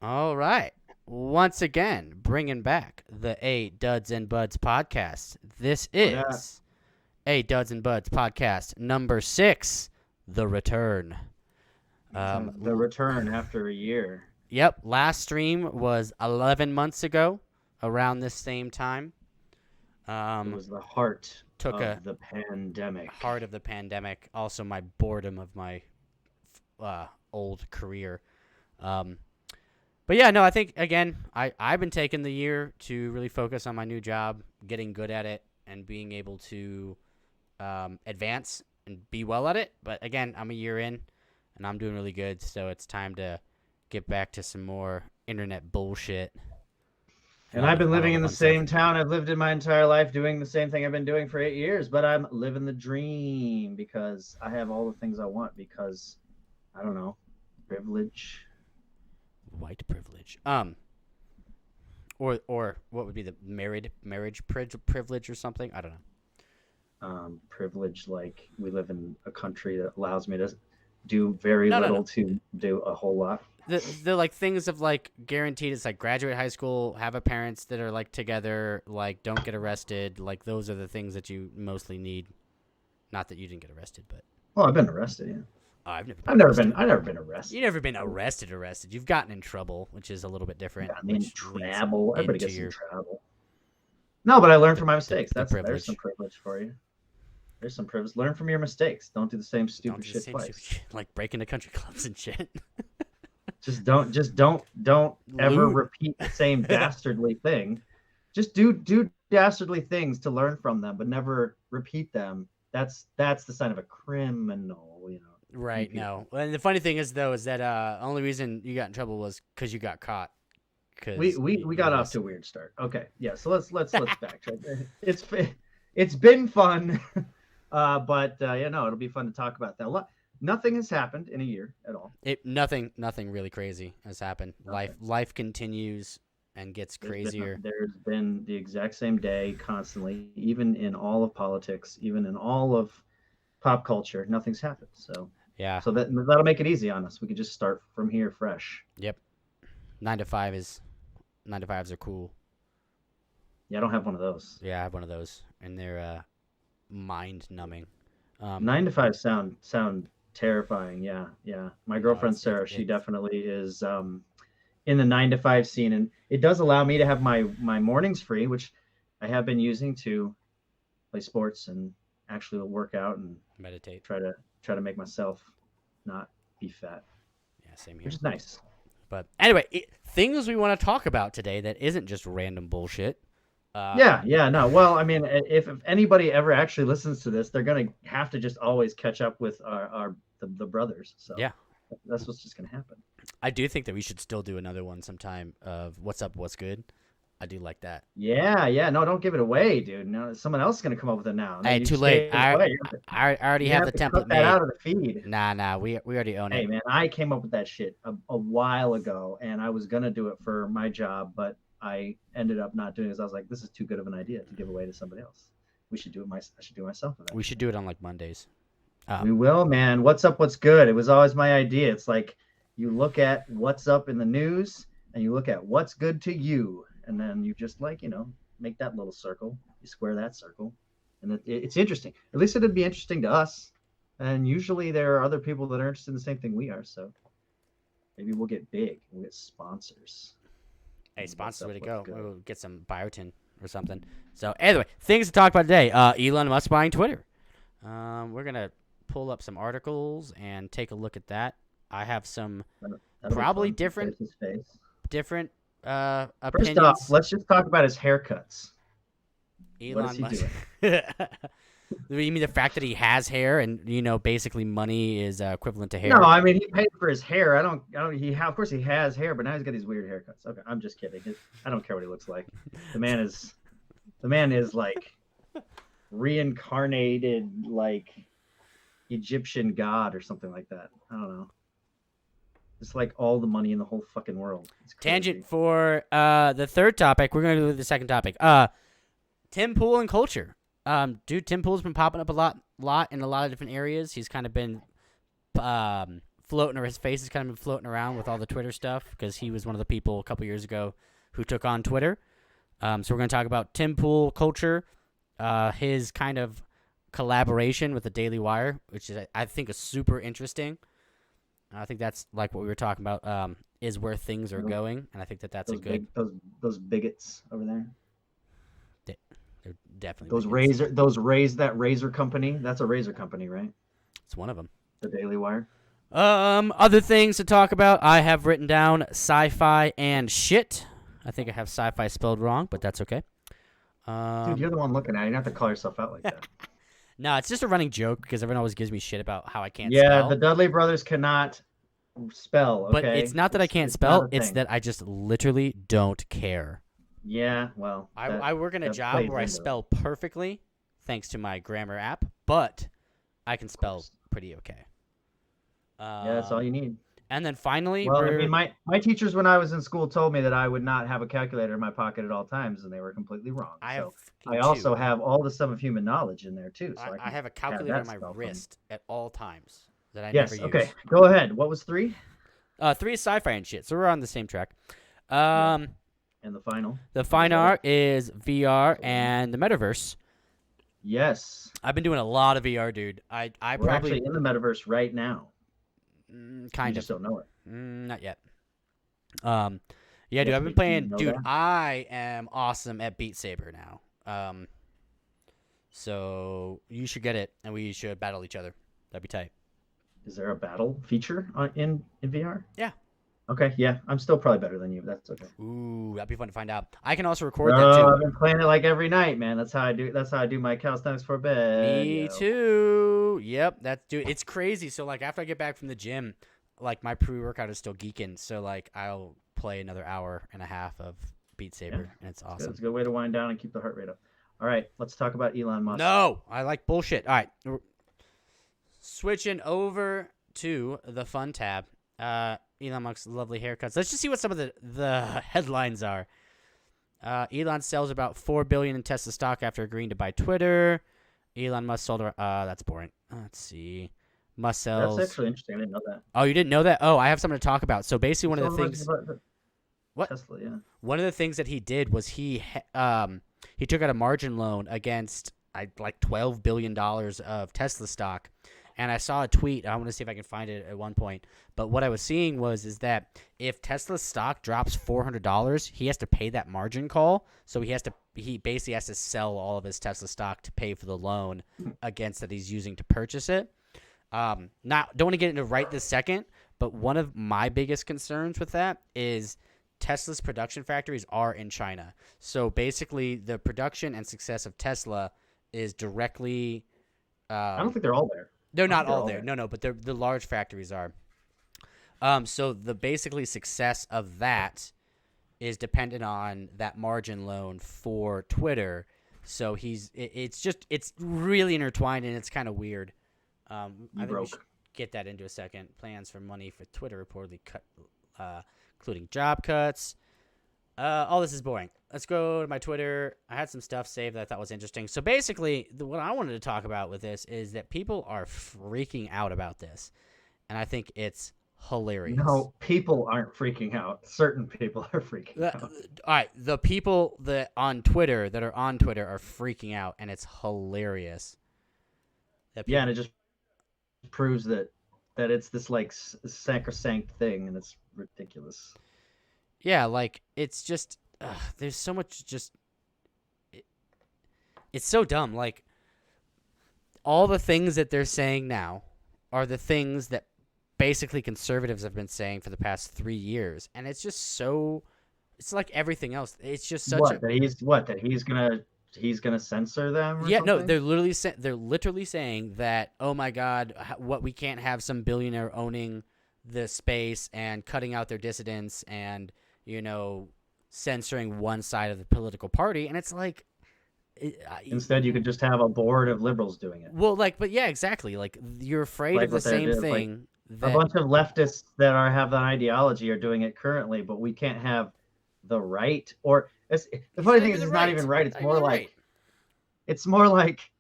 All right. Once again, bringing back the Dudsnbuds Podcast. This What up? is Dudsnbuds Podcast number 6, The Return. The return after a year. Yep, last stream was 11 months ago, around this same time. It was the heart Took of the pandemic. Heart of the pandemic. Also, my boredom of my old career. But yeah, no, I think, again, I've been taking the year to really focus on my new job, getting good at it, and being able to advance and be well at it. But again, I'm a year in, and I'm doing really good, so it's time to get back to some more internet bullshit. And I've been living in the same town I've lived in my entire life, doing the same thing I've been doing for 8 years, but I'm living the dream because I have all the things I want because, I don't know, privilege. White privilege. Or what would be the marriage privilege or something? I don't know. Privilege, like we live in a country that allows me to do very little to do a whole lot. The like things of like guaranteed. It's like graduate high school, have a parents that are like together, like don't get arrested. Like those are the things that you mostly need. Not that you didn't get arrested, but well, I've been arrested. Yeah. Oh, I've never been arrested. You've never been arrested. You've gotten in trouble, which is a little bit different. In trouble. Everybody gets in trouble. No, but I learned from my mistakes. There's some privilege for you. There's some privilege. Learn from your mistakes. Don't do the same stupid shit twice. Like breaking into country clubs and shit. Just don't ever repeat the same dastardly thing. Just do dastardly things to learn from them, but never repeat them. That's the sign of a criminal, you know. Right. No. And the funny thing is, though, is that only reason you got in trouble was because you got caught. We got off to a weird start. Okay. Yeah. So let's backtrack. It's been fun, but it'll be fun to talk about that. Nothing has happened in a year at all. Nothing really crazy has happened. Okay. Life continues and gets crazier. There's been the exact same day constantly, even in all of politics, even in all of pop culture. Nothing's happened. So yeah. So that'll make it easy on us. We could just start from here fresh. Yep. 9 to 5s are cool. Yeah, I don't have one of those. Yeah, I have one of those, and they're mind numbing. 9 to 5 sound terrifying. Yeah. My girlfriend Sarah, she definitely is in the 9 to 5 scene, and it does allow me to have my mornings free, which I have been using to play sports and actually work out and meditate. Try to make myself not be fat. Yeah, same here. Which is nice. But anyway, things we want to talk about today that isn't just random bullshit. No. Well, I mean, if anybody ever actually listens to this, they're gonna have to just always catch up with the brothers. So yeah, that's what's just gonna happen. I do think that we should still do another one sometime of what's up, what's good. I do like that. Yeah. No, don't give it away, dude. No, someone else is gonna come up with it now. Hey, too late. I already have the template made. Out of the feed. Nah. We already own it. Hey, man, I came up with that shit a while ago, and I was gonna do it for my job, but I ended up not doing it. I was like, this is too good of an idea to give away to somebody else. We should do it. I should do it myself. We should do it on like Mondays. We will, man. What's up? What's good? It was always my idea. It's like you look at what's up in the news, and you look at what's good to you. And then you just make that little circle. You square that circle. And it's interesting. At least it'd be interesting to us. And usually there are other people that are interested in the same thing we are. So maybe we'll get big. We'll get sponsors. Hey, sponsors, way to go. We'll get some biotin or something. So anyway, things to talk about today. Elon Musk buying Twitter. We're going to pull up some articles and take a look at that. I have some probably different opinions. First off, let's just talk about his haircuts. Elon Musk. You mean the fact that he has hair and basically money is equivalent to hair? No, I mean he paid for his hair. Of course he has hair, but now he's got these weird haircuts. Okay, I'm just kidding. I don't care what he looks like. The man is like reincarnated like Egyptian god or something like that. I don't know. It's like all the money in the whole fucking world. Tangent for the third topic. We're going to do the second topic. Tim Pool and culture. Tim Pool's been popping up a lot in a lot of different areas. He's kind of been floating, or his face has kind of been floating around with all the Twitter stuff because he was one of the people a couple years ago who took on Twitter. So we're going to talk about Tim Pool culture, his kind of collaboration with the Daily Wire, which is, I think, is super interesting. I think that's like what we were talking about, is where things are going, and I think that's a good. Those bigots over there. They're definitely that razor company. That's a razor company, right? It's one of them. The Daily Wire. Other things to talk about. I have written down sci-fi and shit. I think I have sci-fi spelled wrong, but that's okay. Dude, you're the one looking at it. You don't have to call yourself out like that. No, it's just a running joke because everyone always gives me shit about how I can't spell. spell. Yeah, the Dudley brothers cannot spell, okay? But it's not that I can't spell. It's that I just literally don't care. Yeah, well. I work in a job where I spell perfectly thanks to my grammar app, but I can spell pretty okay. Yeah, that's all you need. And then finally, well, I mean, my teachers when I was in school told me that I would not have a calculator in my pocket at all times, and they were completely wrong. I also have all the sum of human knowledge in there too. So I have a calculator on my wrist at all times that I never use. Okay, go ahead. What was 3? 3 is sci-fi and shit, so we're on the same track. And the final. The final is VR and the metaverse. Yes. I've been doing a lot of VR, dude. We're probably actually in the metaverse right now. Kind of. Just don't know it. Not yet. Yeah, dude. I've been playing. Dude, I am awesome at Beat Saber now. So you should get it, and we should battle each other. That'd be tight. Is there a battle feature in VR? Yeah. Okay, yeah. I'm still probably better than you. That's okay. Ooh, that'd be fun to find out. I can also record that too. I've been playing it like every night, man. That's how I do my calisthenics for bed. Me too. Yep, dude. It's crazy. So like after I get back from the gym, like my pre-workout is still geeking. So like I'll play another hour and a half of Beat Saber, and it's awesome. It's a good way to wind down and keep the heart rate up. All right, let's talk about Elon Musk. No, I like bullshit. All right, switching over to the fun tab. Elon Musk's lovely haircuts. Let's just see what some of the headlines are. Elon sells about $4 billion in Tesla stock after agreeing to buy Twitter. Elon Musk sold. That's boring. Let's see. Musk sells. That's actually interesting. I didn't know that. Oh, you didn't know that? Oh, I have something to talk about. So basically, one of the things. What? Tesla, yeah. One of the things that he did was he took out a margin loan against like $12 billion of Tesla stock. And I saw a tweet. I want to see if I can find it at one point. But what I was seeing is that if Tesla's stock drops $400, he has to pay that margin call. So he basically has to sell all of his Tesla stock to pay for the loan against that he's using to purchase it. Don't want to get into right this second, but one of my biggest concerns with that is Tesla's production factories are in China. So basically, the production and success of Tesla is directly. I don't think they're all there. They're not all there. No, but the large factories are. So the basically success of that is dependent on that margin loan for Twitter. So it's really intertwined and it's kind of weird. I think we should get that into a second. Plans for money for Twitter reportedly cut, including job cuts. All this is boring. Let's go to my Twitter. I had some stuff saved that I thought was interesting. So basically, what I wanted to talk about with this is that people are freaking out about this. And I think it's hilarious. No, people aren't freaking out. Certain people are freaking out. All right, the people that are on Twitter are freaking out, and it's hilarious. Yeah, and it just proves that it's this like sacrosanct thing, and it's ridiculous. Yeah, like it's just there's so much it's so dumb. Like all the things that they're saying now are the things that basically conservatives have been saying for the past 3 years, and it's just so it's like everything else. It's just such that he's gonna censor them. Or something? No, they're literally saying that, oh my God, what we can't have some billionaire owning the space and cutting out their dissidents and censoring one side of the political party. And it's like instead you could just have a board of liberals doing it. Well, but yeah, exactly. Like you're afraid of the same thing. A bunch of leftists that have that ideology are doing it currently, but we can't have the right. Or the funny thing is, it's not even right. It's more like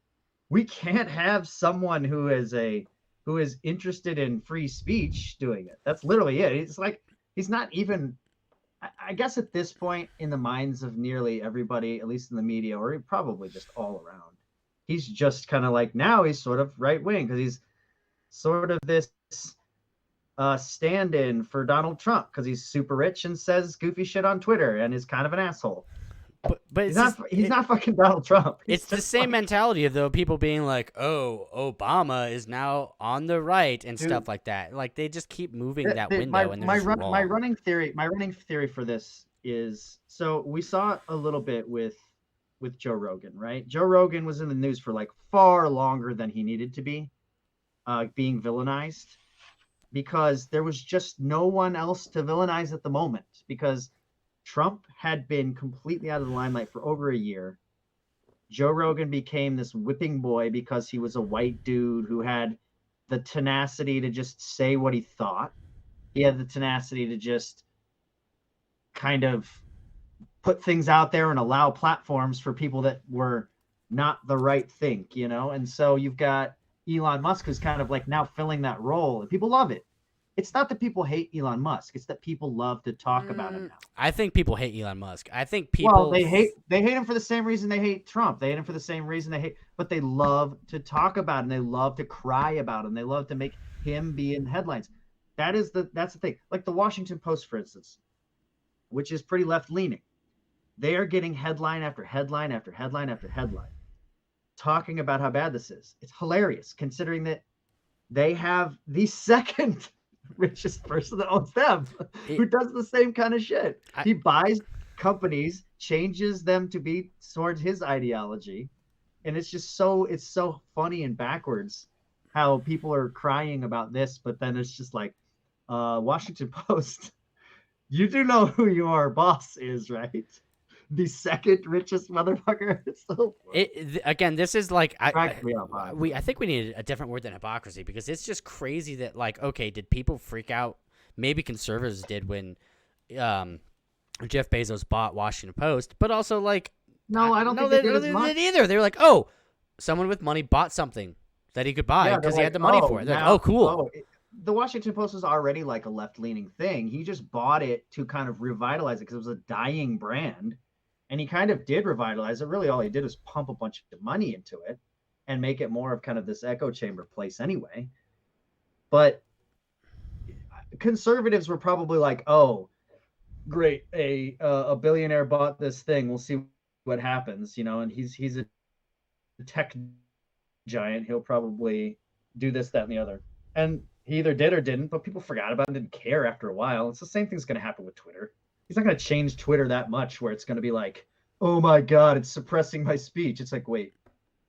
we can't have someone who is a who is interested in free speech doing it. That's literally it. It's like he's not even. I guess at this point, in the minds of nearly everybody, at least in the media, or probably just all around, he's just kind of like, now he's sort of right wing because he's sort of this stand-in for Donald Trump because he's super rich and says goofy shit on Twitter and is kind of an asshole. But he's not fucking Donald Trump. It's the same mentality of though people being like, "Oh, Obama is now on the right" and stuff like that. Like they just keep moving that window, and they're just wrong. My running theory for this is, so we saw a little bit with Joe Rogan, right? Joe Rogan was in the news for like far longer than he needed to be, being villainized, because there was just no one else to villainize at the moment, because Trump had been completely out of the limelight for over a year. Joe Rogan became this whipping boy because he was a white dude who had the tenacity to just say what he thought. He had the tenacity to just kind of put things out there and allow platforms for people that were not the right thing, you know? And so you've got Elon Musk who's kind of like now filling that role, and people love it. It's not that people hate Elon Musk. It's that people love to talk about him now. I think people hate Elon Musk. I think people. Well, they hate him for the same reason they hate Trump. They hate him for the same reason but they love to talk about him. They love to cry about him. They love to make him be in headlines. That's the thing. Like the Washington Post, for instance, which is pretty left-leaning. They are getting headline after headline after headline after headline talking about how bad this is. It's hilarious considering that they have the second richest person that owns them who does the same kind of shit. He buys companies, changes them to be towards his ideology, and it's so funny and backwards how people are crying about this, but then it's just like, Washington Post, you do know who your boss is, right? The second richest motherfucker. It's so again, this is like I think we need a different word than hypocrisy, because it's just crazy that, like, okay, did people freak out? Maybe conservatives did when Jeff Bezos bought Washington Post, but also like, no, I don't think they did as much. Either. They were like, oh, someone with money bought something that he could buy because he had the money for it. They're like, oh, cool. The Washington Post was already like a left-leaning thing. He just bought it to kind of revitalize it because it was a dying brand. And he kind of did revitalize it. Really, all he did was pump a bunch of money into it and make it more of kind of this echo chamber place anyway. But conservatives were probably like, oh, great, a billionaire bought this thing. We'll see what happens, you know, and he's a tech giant. He'll probably do this, that, and the other. And he either did or didn't, but people forgot about it and didn't care after a while. It's the same thing's going to happen with Twitter. He's not going to change Twitter that much where it's going to be like, oh my God, it's suppressing my speech. It's like, wait,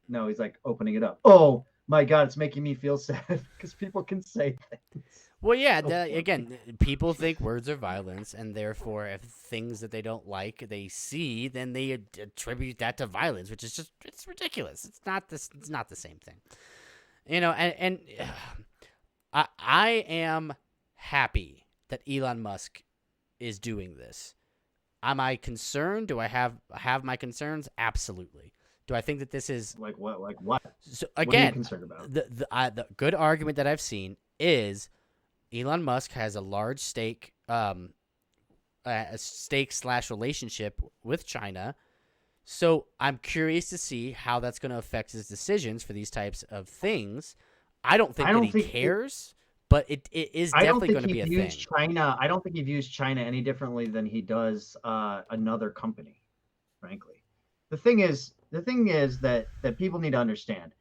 no, he's like opening it up. Oh my God, it's making me feel sad because people can say things. Well, yeah, again, people think words are violence, and therefore if things that they don't like they see, then they attribute that to violence, which is just, it's ridiculous. It's not the same thing. You know, and I am happy that Elon Musk is doing this. Am I concerned? Do I have my concerns? Absolutely. Do I think that this is like what? Like what? So again, what are you concerned about? The good argument that I've seen is Elon Musk has a large stake, a stake/relationship with China. So I'm curious to see how that's going to affect his decisions for these types of things. I don't think he cares. But it is definitely going to be a thing. I don't think he views China any differently than he does another company, frankly. The thing is that people need to understand.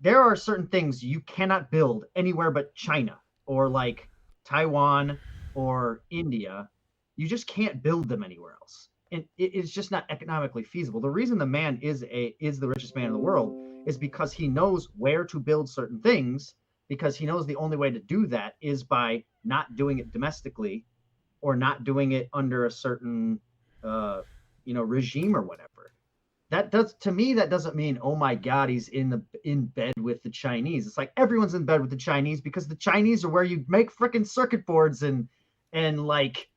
There are certain things you cannot build anywhere but China or like Taiwan or India. You just can't build them anywhere else. And it's just not economically feasible. The reason the man is the richest man in the world is because he knows where to build certain things, because he knows the only way to do that is by not doing it domestically or not doing it under a certain, regime or whatever. That doesn't mean, oh my God, he's in bed with the Chinese. It's like everyone's in bed with the Chinese because the Chinese are where you make freaking circuit boards and like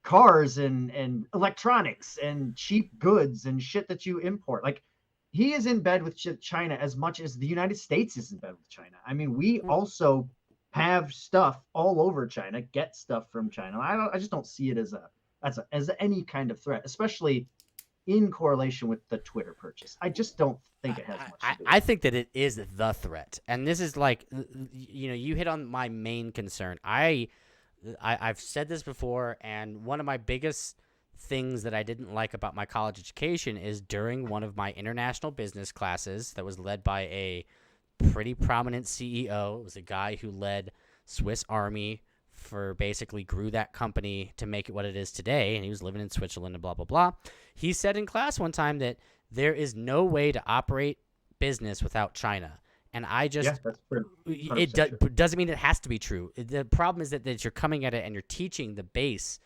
cars and electronics and cheap goods and shit that you import. Like he is in bed with China as much as the United States is in bed with China. I mean, we also have stuff all over China, get stuff from China. I just don't see it as any kind of threat, especially in correlation with the Twitter purchase. I just don't think it has much to do with I it. think that it is the threat, and this is like, you hit on my main concern. I've said this before, and one of my biggest things that I didn't like about my college education is during one of my international business classes that was led by a pretty prominent CEO. It was a guy who led Swiss Army for basically grew that company to make it what it is today, and he was living in Switzerland and blah blah blah. He said in class one time that there is no way to operate business without China. And I just, Yeah, that's pretty, it 100% true. doesn't mean it has to be true. The problem is that you're coming at it and you're teaching the base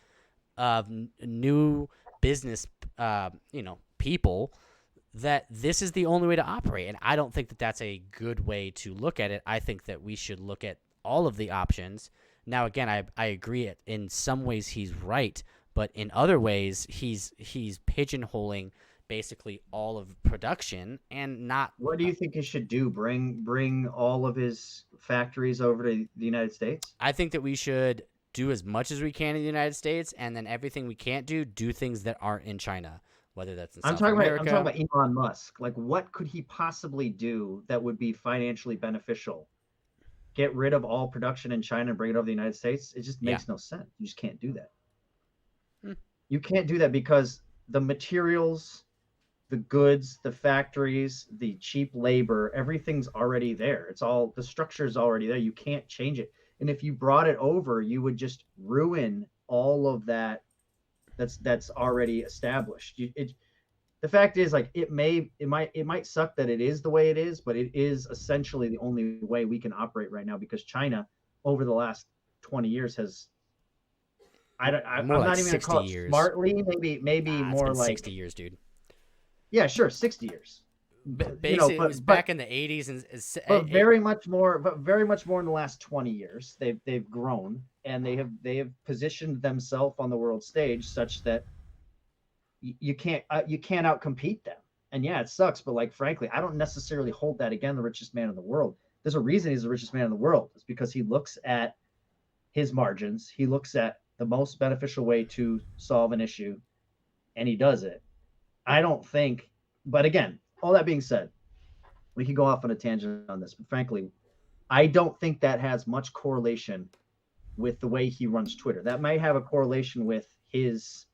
of new business, people that this is the only way to operate. And I don't think that that's a good way to look at it. I think that we should look at all of the options. Now, again, I agree. In some ways, he's right, but in other ways, he's pigeonholing basically all of production and not. What do you think he should do? Bring all of his factories over to the United States? I think that we should do as much as we can in the United States, and then everything we can't do things that aren't in China, whether that's in I'm South talking about America. Elon Musk. Like, what could he possibly do that would be financially beneficial? Get rid of all production in China and bring it over to the United States? It just makes no sense. You just can't do that. You can't do that because the materials, the goods, the factories, the cheap labor, everything's already there. It's all, the structure's already there. You can't change it. And if you brought it over, you would just ruin all of that that's already established. The fact is, like, it might suck that it is the way it is, but it is essentially the only way we can operate right now, because China over the last 20 years has, I'm More like not even gonna call it 60 years. smartly, maybe It's more been like 60 years, dude. Yeah, sure, 60 years. Basically, it was back in the 80s, but very much more in the last 20 years. They've grown, and they have positioned themselves on the world stage such that you can't outcompete them. And yeah, it sucks, but like, frankly, I don't necessarily hold that against the richest man in the world. There's a reason he's the richest man in the world. It's because he looks at his margins, he looks at the most beneficial way to solve an issue, and he does it. I don't think, but again, all that being said, we can go off on a tangent on this, but frankly, I don't think that has much correlation with the way he runs Twitter. That might have a correlation with his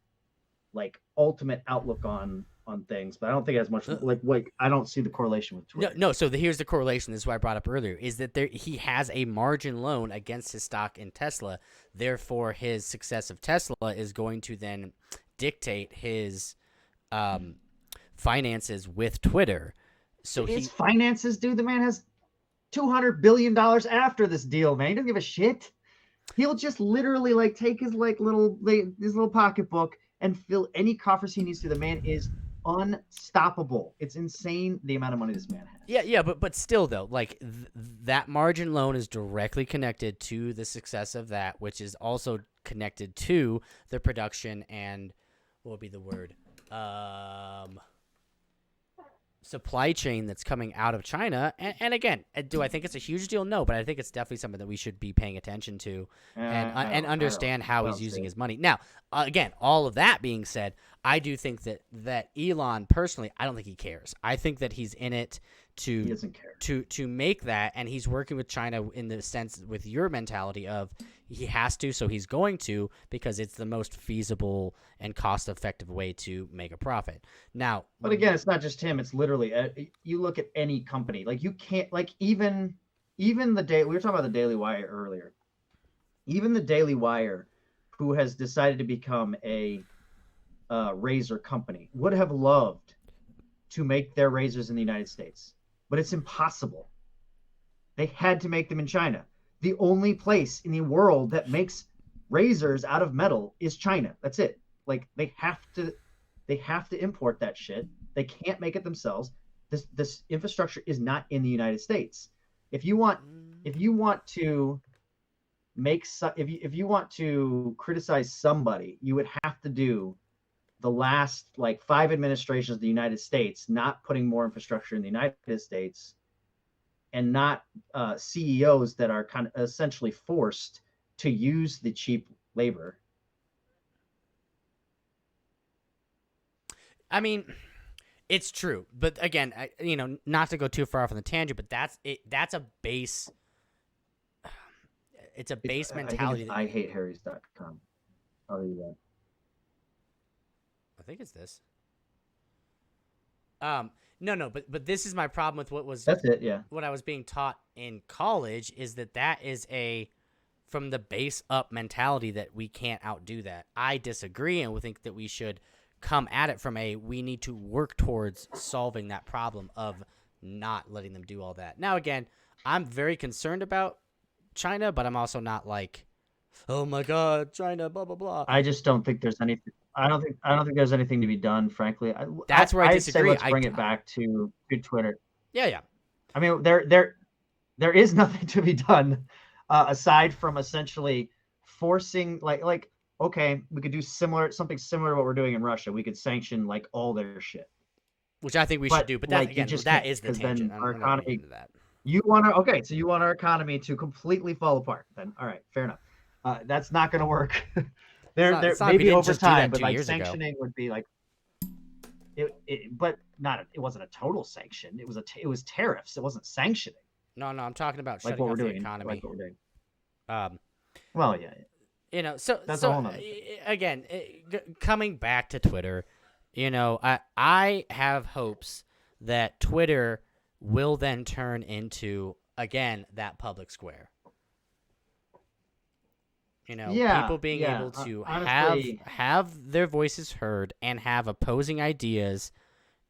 like ultimate outlook on things, but I don't think it has much. I don't see the correlation with Twitter. No. So here's the correlation. This is what I brought up earlier: is that he has a margin loan against his stock in Tesla. Therefore, his success of Tesla is going to then dictate his finances with Twitter. So his finances, dude. The man has $200 billion after this deal, man. He doesn't give a shit. He'll just literally like take his little pocketbook and fill any coffers he needs to. The man is unstoppable. It's insane the amount of money this man has. Yeah, but still though, like that margin loan is directly connected to the success of that, which is also connected to the production and what would be the word? Supply chain that's coming out of China. And again, do I think it's a huge deal? No, but I think it's definitely something that we should be paying attention to and understand how he's using his money. Now, again, all of that being said, I do think that Elon personally, I don't think he cares. I think that he's in it to he doesn't care. to make that, and he's working with China in the sense with your mentality of he has to, so he's going to, because it's the most feasible and cost-effective way to make a profit. Now, but again, it's not just him. It's literally you look at any company. Like you can't like even the day we were talking about the Daily Wire earlier. Even the Daily Wire, who has decided to become a razor company, would have loved to make their razors in the United States, but it's impossible. They had to make them in China. The only place in the world that makes razors out of metal is China. That's it. Like they have to import that shit. They can't make it themselves. This infrastructure is not in the United States. If you want to if you want to criticize somebody, you would have to do the last like 5 administrations of the United States not putting more infrastructure in the United States, and not CEOs that are kind of essentially forced to use the cheap labor. I mean, it's true, but again, not to go too far off on the tangent, but that's it. That's a base. It's a base mentality. I hate Harry's.com. Oh yeah. I think it's this. No, but this is my problem with what was. That's it. Yeah. What I was being taught in college is that is a from the base up mentality that we can't outdo that. I disagree and would think that we should come at it from we need to work towards solving that problem of not letting them do all that. Now, again, I'm very concerned about China, but I'm also not like, oh my God, China, blah, blah, blah. I just don't think there's anything. I don't think there's anything to be done, frankly. That's where I disagree. Let's bring it back to Twitter. Yeah. I mean, there is nothing to be done aside from essentially forcing, like, okay, we could do something similar to what we're doing in Russia. We could sanction like all their shit, which I think we should do. But that, like, again, that is the tangent. Our economy. You want so you want our economy to completely fall apart? Then all right, fair enough. That's not going to work. There maybe over time, but like sanctioning would be like but not. It wasn't a total sanction. It was tariffs. It wasn't sanctioning. No, I'm talking about like shutting what off we're the doing. economy. Like what we're doing. Well, yeah. So that's a whole nother again, coming back to Twitter, I have hopes that Twitter will then turn into, again, that public square. People being able to honestly, have their voices heard and have opposing ideas.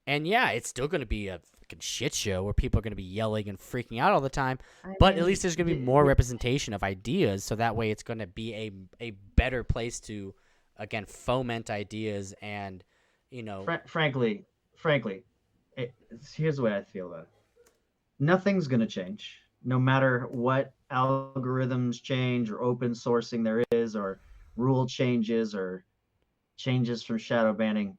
And it's still going to be a fucking shit show where people are going to be yelling and freaking out all the time. But at least there's going to be more representation of ideas, so that way it's going to be a better place to, again, foment ideas and, Frankly, here's the way I feel about it. Nothing's going to change, no matter what algorithms change or open sourcing there is or rule changes or changes from shadow banning.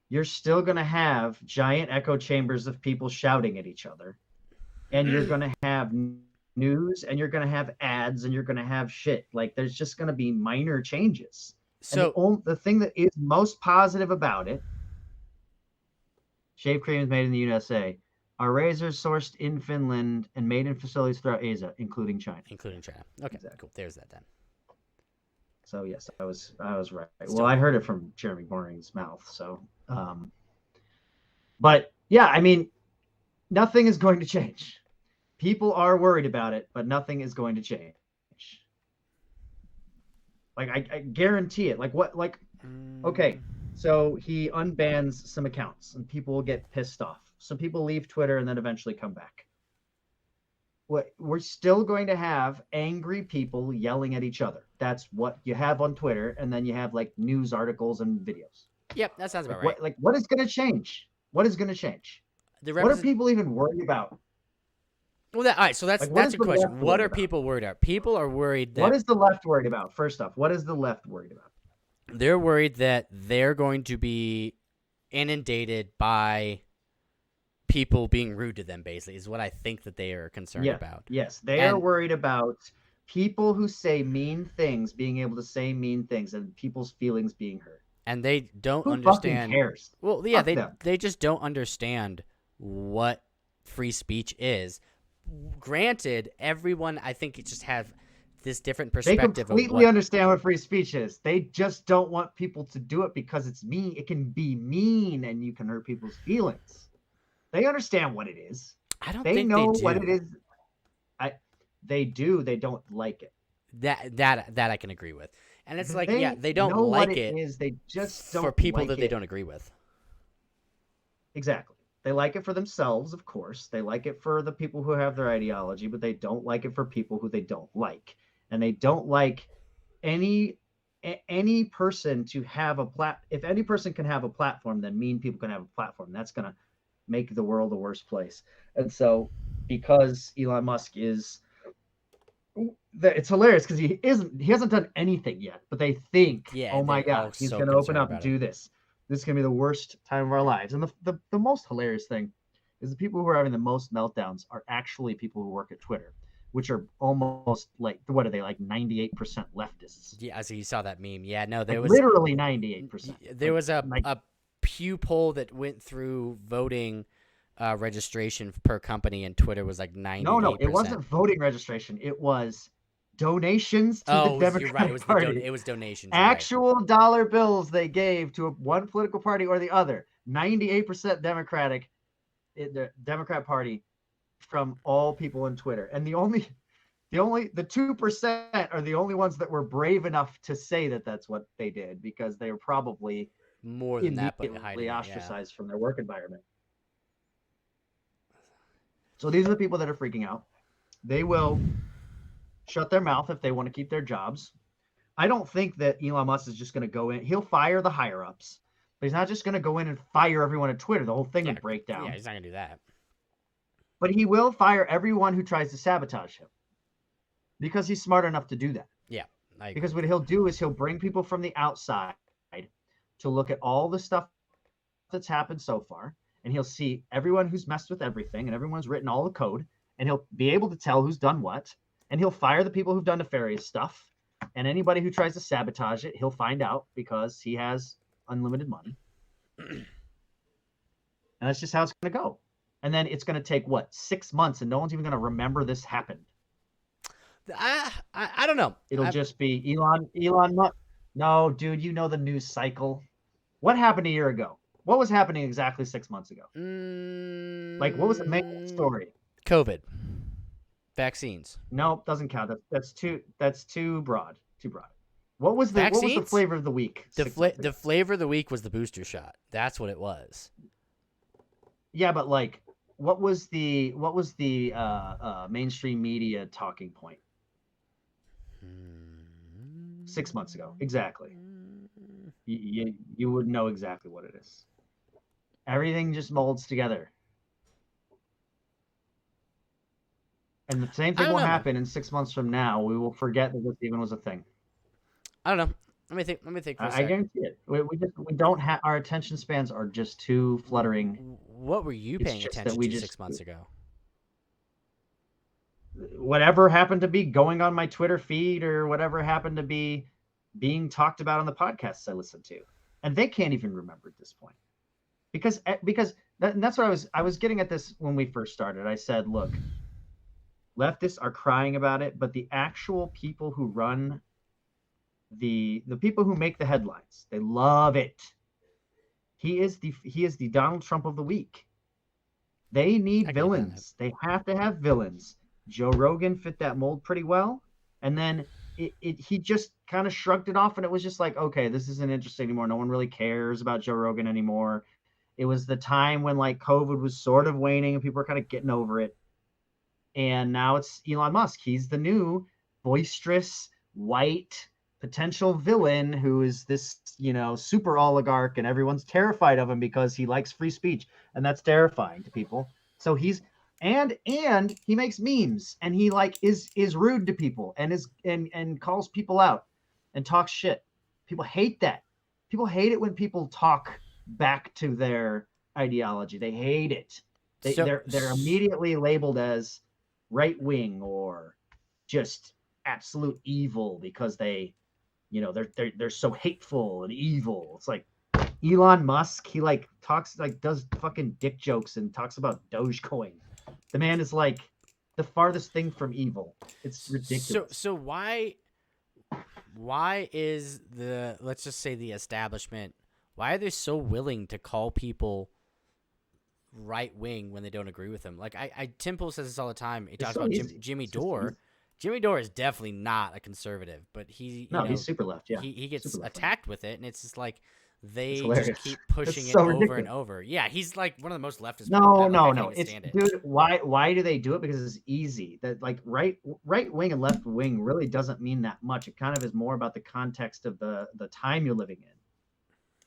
You're still going to have giant echo chambers of people shouting at each other. And you're going to have news and you're going to have ads and you're going to have shit. Like, there's just going to be minor changes. So the thing that is most positive about it, shave cream is made in the USA. Our razors sourced in Finland and made in facilities throughout Asia, including China. Okay, exactly. Cool. There's that then. So yes, I was right. Well, I heard it from Jeremy Boring's mouth. So, but yeah, I mean, nothing is going to change. People are worried about it, but nothing is going to change. Like I guarantee it. Like what? Like okay, so he unbans some accounts and people will get pissed off. Some people leave Twitter and then eventually come back. We're still going to have angry people yelling at each other. That's what you have on Twitter, and then you have like news articles and videos. Yep, that sounds about right. What is going to change? What is going to change? What are people even worried about? Well, all right. So that's a good question. What are people worried about? People are worried that. What is the left worried about? First off, what is the left worried about? They're worried that they're going to be inundated by people being rude to them, basically, is what I think that they are concerned about. Yes, they are worried about people who say mean things being able to say mean things and people's feelings being hurt. And they don't Who understand. Fucking cares? Well, yeah, they just don't understand what free speech is. Granted, everyone, I think, it just have this different perspective. They completely understand what free speech is. They just don't want people to do it because it's mean. It can be mean, and you can hurt people's feelings. They understand what it is. I don't think they know do. What it is. They do. They don't like it. That I can agree with. And it's like, they don't know like what it. Is. They just don't for people like that they don't agree with. Exactly. They like it for themselves, of course. They like it for the people who have their ideology, but they don't like it for people who they don't like. And they don't like any person to have if any person can have a platform, then mean people can have a platform. That's going to make the world a worse place. And so because Elon Musk is, it's hilarious because he hasn't done anything yet, but they think, oh my God, he's going to open up and do this. This is going to be the worst time of our lives. And the most hilarious thing is the people who are having the most meltdowns are actually people who work at Twitter, which are almost like, what are they, like 98% leftists? Yeah, so you saw that meme. Yeah, no, Like literally 98%. There was a like, Pew poll that went through voting registration per company, and Twitter was like 98%. no, it wasn't voting registration. It was donations to the Democratic you're right. Party. It was donations. Actual dollar bills they gave to one political party or the other. 98% Democratic, the Democrat Party, from all people on Twitter. And the 2% are the only ones that were brave enough to say that that's what they did, because they were probably more than that, but immediately ostracized from their work environment. So these are the people that are freaking out. They will shut their mouth if they want to keep their jobs. I don't think that Elon Musk is just going to go in. He'll fire the higher ups, but he's not just going to go in and fire everyone at Twitter. The whole thing would break down. Yeah, he's not going to do that. But he will fire everyone who tries to sabotage him, because he's smart enough to do that. Yeah. Because what he'll do is he'll bring people from the outside to look at all the stuff that's happened so far, and he'll see everyone who's messed with everything, and everyone's written all the code, and he'll be able to tell who's done what, and he'll fire the people who've done nefarious stuff, and anybody who tries to sabotage it, he'll find out, because he has unlimited money. And that's just how it's going to go. And then it's going to take, 6 months, and no one's even going to remember this happened. I don't know. It'll just be Elon Musk. No, dude, you know the news cycle. What happened a year ago? What was happening exactly 6 months ago? Like, what was the main story? COVID. Vaccines. No, doesn't count. That's too broad. Too broad. What was the flavor of the week? The flavor of the week was the booster shot. That's what it was. Yeah, but like, what was the mainstream media talking point? 6 months ago, exactly. You would know exactly what it is. Everything just molds together, and the same thing will happen in 6 months from now. We will forget that this even was a thing. I don't know. Let me think for a second. I guarantee it. We don't have, our attention spans are just too fluttering. What were you paying attention to 6 months ago? Whatever happened to be going on my Twitter feed, or whatever happened to be being talked about on the podcasts I listened to, and they can't even remember at this point, because that's what I was getting at this when we first started. I said, look, leftists are crying about it, but the actual people who run the people who make the headlines, they love it. He is the Donald Trump of the week. They need villains. They have to have villains. Joe Rogan fit that mold pretty well, and then he just kind of shrugged it off, and it was just like, okay, this isn't interesting anymore. No one really cares about Joe Rogan anymore. It was the time when like COVID was sort of waning and people were kind of getting over it. And now it's Elon Musk. He's the new boisterous white potential villain who is this, super oligarch, and everyone's terrified of him because he likes free speech, and that's terrifying to people. So he's and he makes memes, and he like is rude to people, and calls people out and talks shit. People hate that. People hate it when people talk back to their ideology. They hate it. They're immediately labeled as right wing or just absolute evil because they're so hateful and evil. It's like Elon Musk, he like talks, like does fucking dick jokes and talks about Dogecoin. The man is like the farthest thing from evil. It's ridiculous. So why is let's just say the establishment, why are they so willing to call people right wing when they don't agree with them? Like Tim Pool says this all the time. He talks about Jimmy Dore. Jimmy Dore is definitely not a conservative, but he's super left. Yeah, he gets attacked with it, and it's just like they just keep pushing it's it so over ridiculous. and over. Yeah, he's like one of the most leftist. No. It's dude. Why do they do it? Because it's easy. That like right wing and left wing really doesn't mean that much. It kind of is more about the context of the time you're living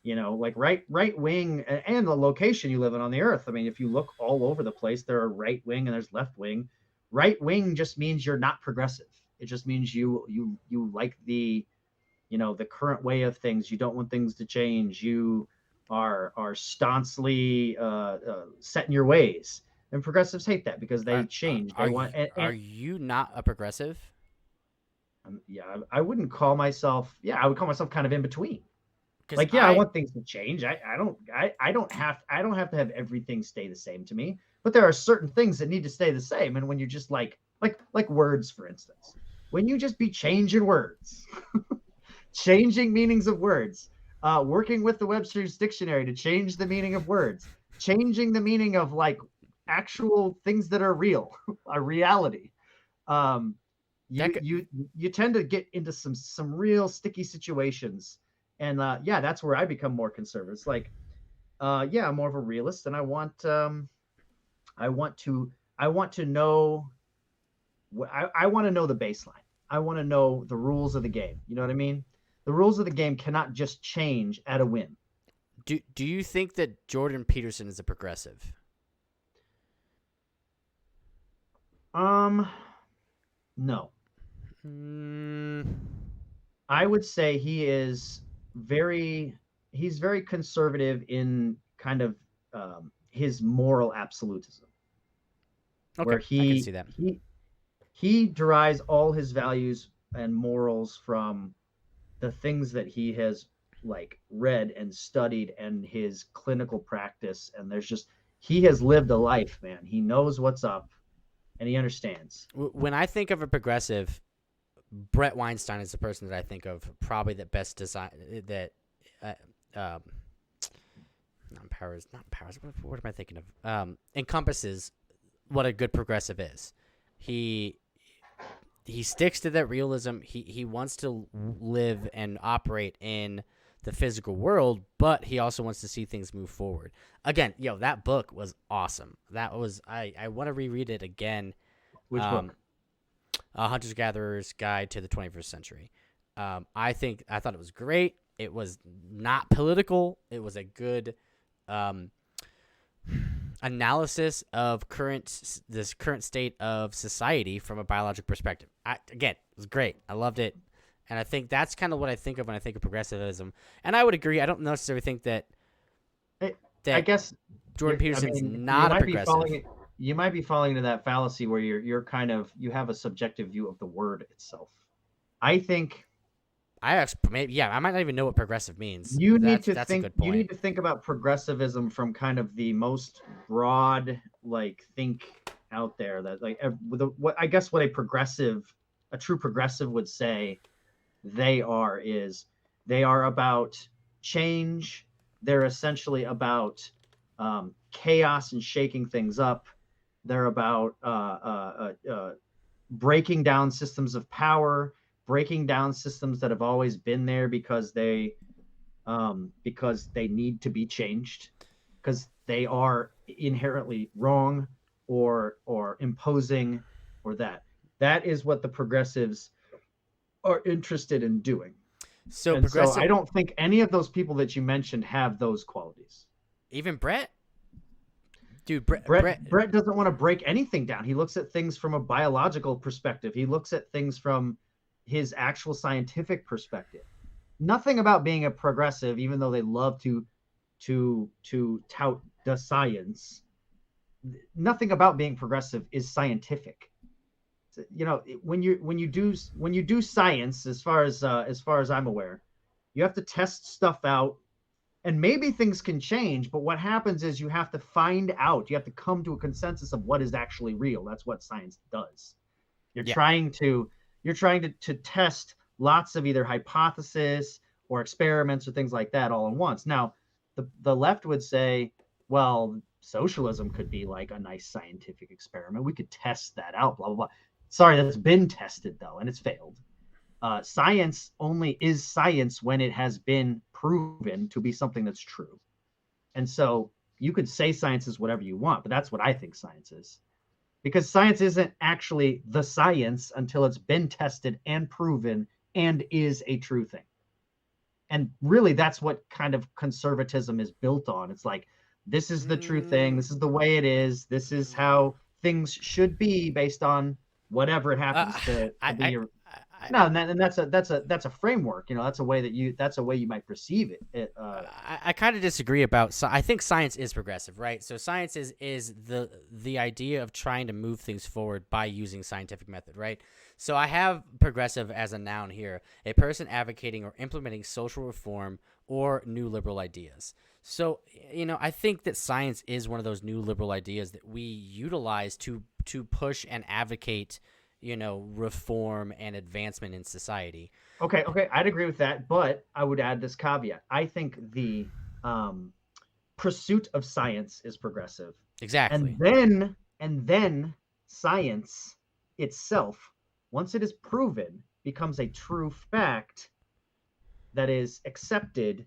in. Like right wing and the location you live in on the earth. I mean, if you look all over the place, there are right wing and there's left wing. Right wing just means you're not progressive. It just means you like the current way of things. You don't want things to change. You are staunchly set in your ways. And progressives hate that because they Are change. They are want you are you not a progressive? yeah, I wouldn't call myself. Yeah, I would call myself kind of in between. Because Like, yeah, I want things to change. I don't have to have everything stay the same to me. But there are certain things that need to stay the same. And when you just like words, for instance, when you just be changing words, changing meanings of words, working with the Webster's dictionary to change the meaning of words, changing the meaning of like actual things that are real, a reality. Um, that you could, you you tend to get into some real sticky situations, and yeah, that's where I become more conservative. It's like, yeah, I'm more of a realist, and I want to I want to know I want to know the baseline. I want to know the rules of the game. You know what I mean? The rules of the game cannot just change at a whim. do you think that Jordan Peterson is a progressive? Um, no. Mm, I would say very he's very conservative in kind of his moral absolutism, where okay, I can see that. he derives all his values and morals from the things that he has like read and studied and his clinical practice. And there's just he has lived a life, man. He knows what's up and he understands. When I think of a progressive, Brett Weinstein is the person that I think of probably that best design that uh, um, not powers. What am I thinking of? Encompasses what a good progressive is. He he sticks to that realism. He wants to live and operate in the physical world, but he also wants to see things move forward. Again, that book was awesome. That was I want to reread it again. Which book? Hunter's Gatherer's Guide to the 21st Century. I thought it was great. It was not political. It was a good analysis of this current state of society from a biological perspective. Again, it was great. I loved it, and I think that's kind of what I think of when I think of progressivism. And I would agree. I don't necessarily think that I guess Jordan Peterson's not you a might be progressive. you might be falling into that fallacy where you're kind of you have a subjective view of the word itself. I think I might not even know what progressive means. you need to That's a think good point. about progressivism from kind of the most broad like think out there that like what I guess what a true progressive would say they are about change. They're essentially about chaos and shaking things up. They're about breaking down systems of power, breaking down systems that have always been there because they need to be changed because they are inherently wrong or imposing or that is what the progressives are interested in doing. So And so progressive, I don't think any of those people that you mentioned have those qualities. even Brett, dude, Brett doesn't want to break anything down. He looks at things from a biological perspective. He looks at things from his actual scientific perspective. Nothing about being a progressive, even though they love to tout the science. Nothing about being progressive is scientific. When you do science, as far as I'm aware, you have to test stuff out, and maybe things can change. But what happens is you have to come to a consensus of what is actually real. That's what science does. You're yeah, trying to test lots of either hypotheses or experiments or things like that all at once. Now, the left would say, well, socialism could be like a nice scientific experiment. We could test that out, blah, blah, blah. Sorry, that's been tested, though, and it's failed. Science only is science when it has been proven to be something that's true. And so you could say science is whatever you want, but that's what I think science is. Because science isn't actually the science until it's been tested and proven and is a true thing. And really, that's what kind of conservatism is built on. It's like, this is the true thing. This is the way it is. This is how things should be based on whatever it happens to I, be. No, and that's a framework. That's a way you might perceive it. I kind of disagree about. I think science is progressive, right? So science is the idea of trying to move things forward by using scientific method, right? So I have progressive as a noun here, a person advocating or implementing social reform or new liberal ideas. So I think that science is one of those new liberal ideas that we utilize to push and advocate, reform and advancement in society. Okay, I'd agree with that, but I would add this caveat. I think the pursuit of science is progressive. Exactly. And then science itself, once it is proven, becomes a true fact that is accepted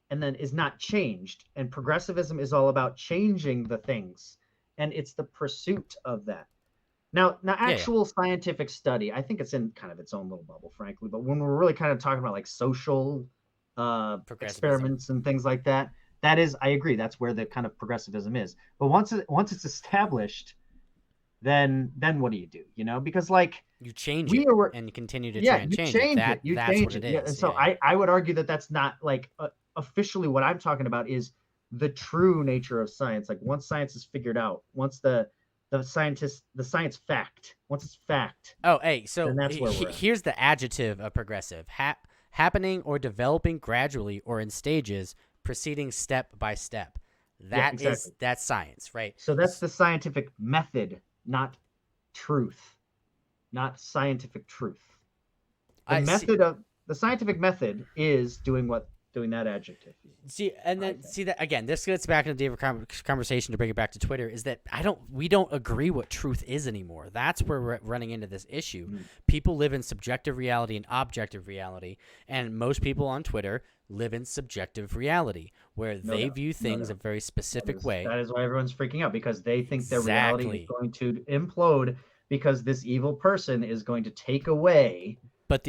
and then is not changed. And progressivism is all about changing the things, and it's the pursuit of that. Now, actual scientific study, I think it's in kind of its own little bubble, frankly. But when we're really kind of talking about like social experiments and things like that, I agree, that's where the kind of progressivism is. But once it's established, then what do you do? Because like you change it and you continue to try and change it. That's what it is. Yeah. And so I would argue that that's not like officially what I'm talking about is the true nature of science. Like once science is figured out, once the science fact, once it's fact. Oh, hey, so that's where we're at. Here's the adjective of progressive: happening or developing gradually or in stages, proceeding step by step. That's science, right? So that's the scientific method, not truth, not scientific truth. The scientific method is doing that adjective. See that again. This gets back into the conversation to bring it back to Twitter. Is that we don't agree what truth is anymore. That's where we're running into this issue. Mm-hmm. People live in subjective reality and objective reality, and most people on Twitter live in subjective reality, where they view things a very specific way. That is why everyone's freaking out, because they think their reality is going to implode because this evil person is going to take away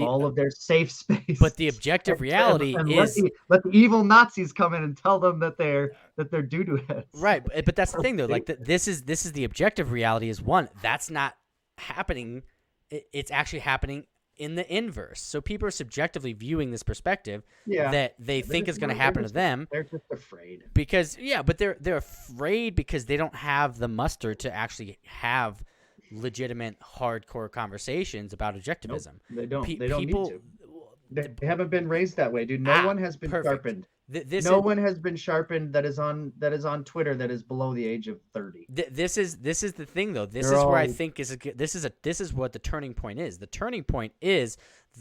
all of their safe space. But the objective reality is let the evil Nazis come in and tell them that they're doo-doo heads. Right, but that's the thing though. Like this is the objective reality is one that's not happening. It's actually happening in the inverse. So people are subjectively viewing this perspective that they think is going to happen to them. They're just afraid because but they're afraid because they don't have the muster to actually have legitimate hardcore conversations about objectivism. Nope, they don't. They don't need to. They haven't been raised that way, dude. No one has been sharpened. No one has been sharpened that is on Twitter that is below the age of 30. This is the thing though. This is where I think this is what the turning point is. The turning point is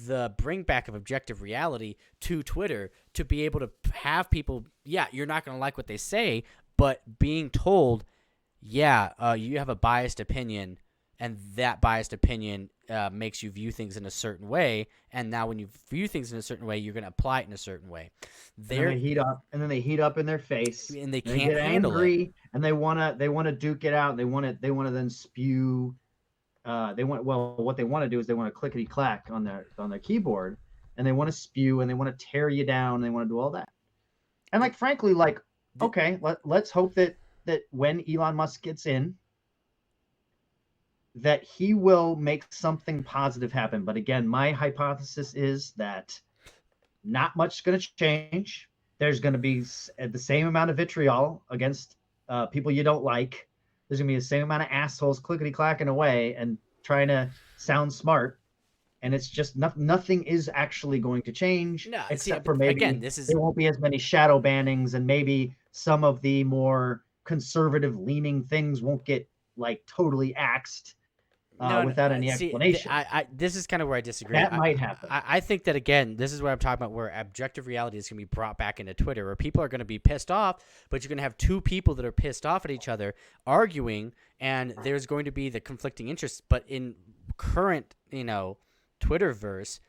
the bring back of objective reality to Twitter to be able to have people. Yeah, you're not going to like what they say, but being told, you have a biased opinion. And that biased opinion makes you view things in a certain way. And now when you view things in a certain way, you're going to apply it in a certain way. They heat up in their face. And they can't handle it. And they want to duke it out. They want to then spew. What they want to do is they want to clickety clack on their keyboard, and they want to spew, and they want to tear you down. And they want to do all that. And like, frankly, like, okay, let's hope that when Elon Musk gets in, that he will make something positive happen. But again, my hypothesis is that not much is going to change. There's going to be the same amount of vitriol against people you don't like. There's going to be the same amount of assholes clickety-clacking away and trying to sound smart. And it's just nothing is actually going to change, except for maybe there won't be as many shadow bannings, and maybe some of the more conservative-leaning things won't get like totally axed. Without any explanation. This is kind of where I disagree. That might happen. I think that, again, this is what I'm talking about, where objective reality is going to be brought back into Twitter, where people are going to be pissed off, but you're going to have two people that are pissed off at each other arguing, and there's going to be the conflicting interests. But in current, Twitterverse,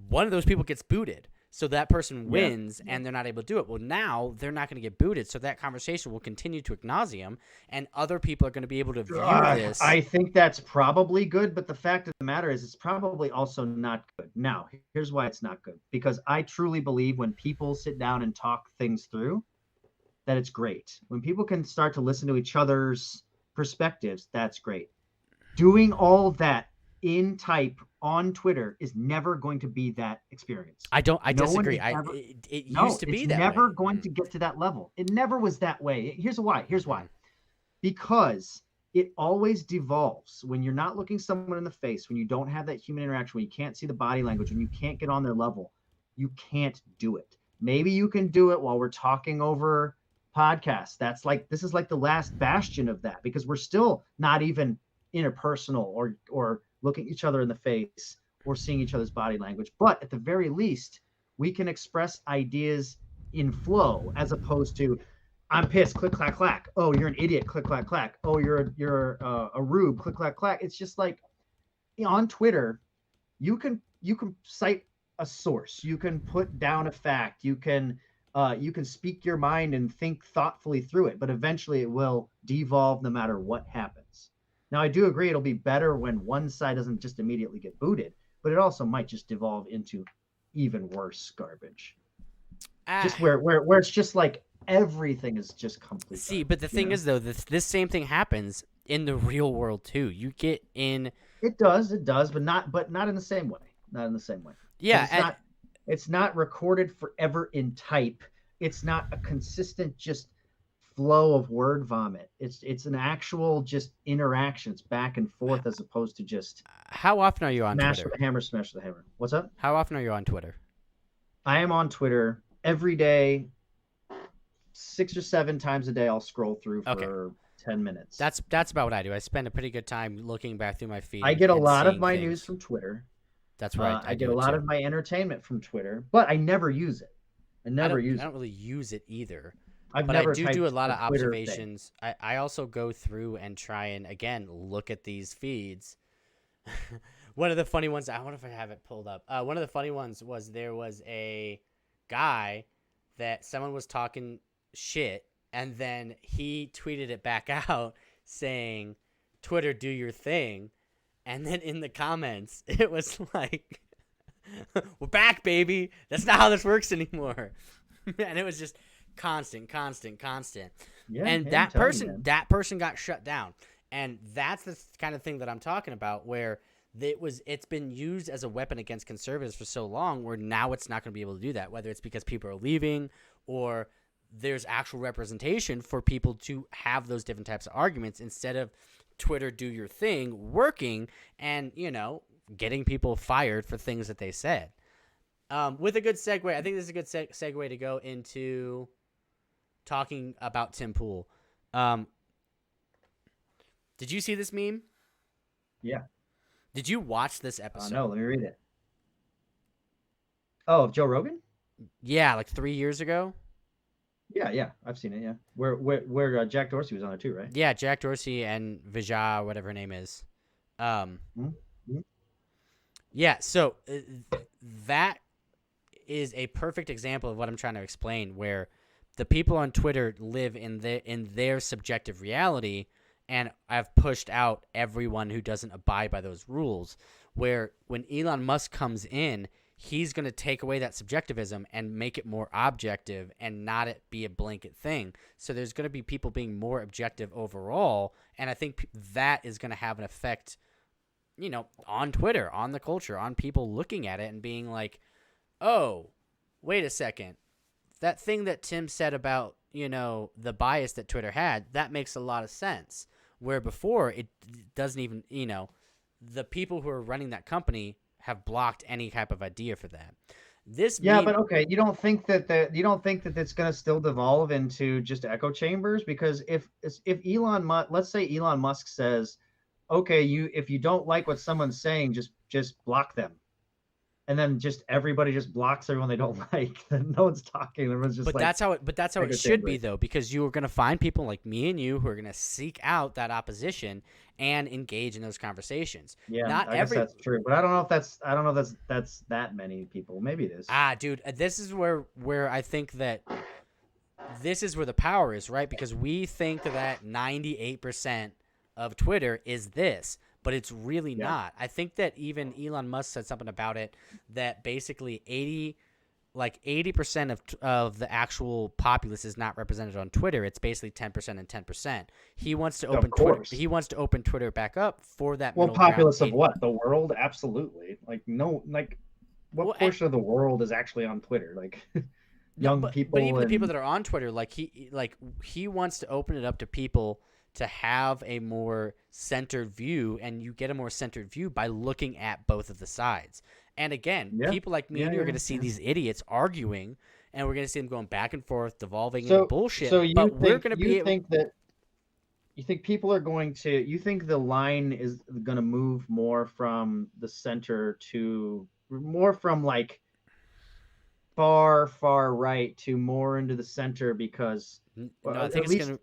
one of those people gets booted. So that person wins, and they're not able to do it. Well, now they're not going to get booted, so that conversation will continue to ad nauseum, and other people are going to be able to view this. I think that's probably good, but the fact of the matter is it's probably also not good. Now, here's why it's not good. Because I truly believe when people sit down and talk things through, that it's great. When people can start to listen to each other's perspectives, that's great. Doing all that in type on Twitter is never going to be that experience. I No one disagree. is ever. It No, used to it's be that never way. going to get to that level. It never was that way. Here's why. Here's why. Mm. Because it always devolves when you're not looking someone in the face, when you don't have that human interaction, when you can't see the body language, when you can't get on their level, you can't do it. Maybe you can do it while we're talking over podcasts. This is like the last bastion of that, because we're still not even interpersonal or looking each other in the face or seeing each other's body language. But at the very least, we can express ideas in flow, as opposed to, I'm pissed, click clack clack. Oh, you're an idiot, click clack clack. Oh, you're a rube, click clack clack. It's just like, on Twitter, you can cite a source, you can put down a fact, you can speak your mind and think thoughtfully through it, but eventually it will devolve no matter what happens. Now, I do agree it'll be better when one side doesn't just immediately get booted, but it also might just devolve into even worse garbage. Just where it's just like everything is just complete. See, but the thing is, though, this same thing happens in the real world too. You get in. It does, but not in the same way. Not in the same way. Yeah, It's not recorded forever in type. It's not a consistent just flow of word vomit. It's an actual just interaction. It's back and forth, as opposed to just how often are you on smash Twitter? with a hammer, smash with a hammer. What's up? How often are you on Twitter? I am on Twitter every day, 6 or 7 times a day. I'll scroll through for 10 minutes. That's about what I do. I spend a pretty good time looking back through my feed. I get a lot of my things. news from Twitter. That's right. I get a lot of my entertainment from Twitter, but I never use it. I don't really use it either. I do a lot of observations. I also go through and try and, again, look at these feeds. One of the funny ones, I wonder if I have it pulled up. One of the funny ones was there was a guy that someone was talking shit, and then he tweeted it back out saying, Twitter, do your thing. And then in the comments, it was like, we're back, baby. That's not how this works anymore. And it was just constant. Yeah, and that person got shut down. And that's the kind of thing that I'm talking about, where it's been used as a weapon against conservatives for so long, where now it's not going to be able to do that, whether it's because people are leaving or there's actual representation for people to have those different types of arguments, instead of Twitter, do your thing, working and, getting people fired for things that they said. With a good segue, I think this is a good segue to go into talking about Tim Pool. Did you see this meme? Yeah. Did you watch this episode? No, let me read it. Oh, of Joe Rogan? Yeah, like 3 years ago. Yeah, I've seen it. Yeah, where Jack Dorsey was on it too, right? Yeah, Jack Dorsey and Vijay, whatever her name is. Mm-hmm. Yeah, so that is a perfect example of what I'm trying to explain, where the people on Twitter live in their subjective reality, and I've pushed out everyone who doesn't abide by those rules, where when Elon Musk comes in, he's going to take away that subjectivism and make it more objective and not it be a blanket thing. So there's going to be people being more objective overall, and I think that is going to have an effect, on Twitter, on the culture, on people looking at it and being like, oh, wait a second. That thing that Tim said about, the bias that Twitter had, that makes a lot of sense. Where before, it doesn't even, the people who are running that company have blocked any type of idea for that. But okay, you don't think that it's going to still devolve into just echo chambers? Because if Elon Musk, let's say Elon Musk says, okay, if you don't like what someone's saying, just block them, and then just everybody just blocks everyone they don't like, then no one's talking. Everyone's just that's how it should be, though, because you are going to find people like me and you who are going to seek out that opposition and engage in those conversations. Yeah, I guess that's true, but I don't know if that's that many people. Maybe it is. Dude, this is where I think that this is where the power is, right? Because we think that 98% of Twitter is this, but it's really not. I think that even Elon Musk said something about it, that basically like 80% of the actual populace is not represented on Twitter. It's basically 10% and 10%. He wants to open Twitter. He wants to open Twitter back up for that middle ground. Populace of what? The world? Absolutely. Like no, like what portion of the world is actually on Twitter? Like young people. But even the people that are on Twitter, like he wants to open it up to people to have a more centered view, and you get a more centered view by looking at both of the sides. And again, people like me and you are going to see these idiots arguing, and we're going to see them going back and forth, devolving into bullshit. So you we're going to be think that you think people are going to? You think the line is going to move more from the center to more from like far right to more into the center because no, I think it's going to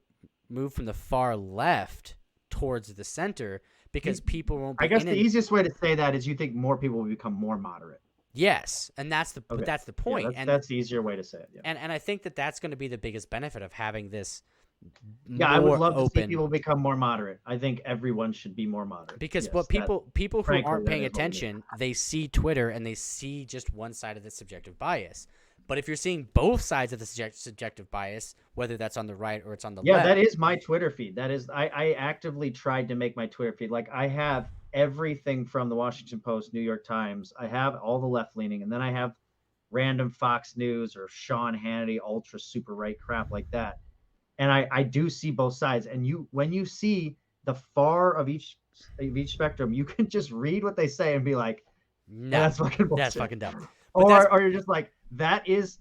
move from the far left towards the center. Because people won't be I guess the easiest way to say that is you think more people will become more moderate. Yes, and that's the point. Yeah, that's the easier way to say it. Yeah. And I think that's going to be the biggest benefit of having this. Yeah, I would love to see people become more moderate. I think everyone should be more moderate. Because people who aren't paying attention, they see Twitter and they see just one side of the subjective bias. But if you're seeing both sides of the subjective bias, whether that's on the right or it's on the left. Yeah, that is my Twitter feed. That is, I actively tried to make my Twitter feed. Like I have everything from the Washington Post, New York Times. I have all the left leaning, and then I have random Fox News or Sean Hannity, ultra super right crap like that. And I do see both sides. And when you see the far of each spectrum, you can just read what they say and be like, no, that's fucking bullshit. That's fucking dumb. Or you're just like, that is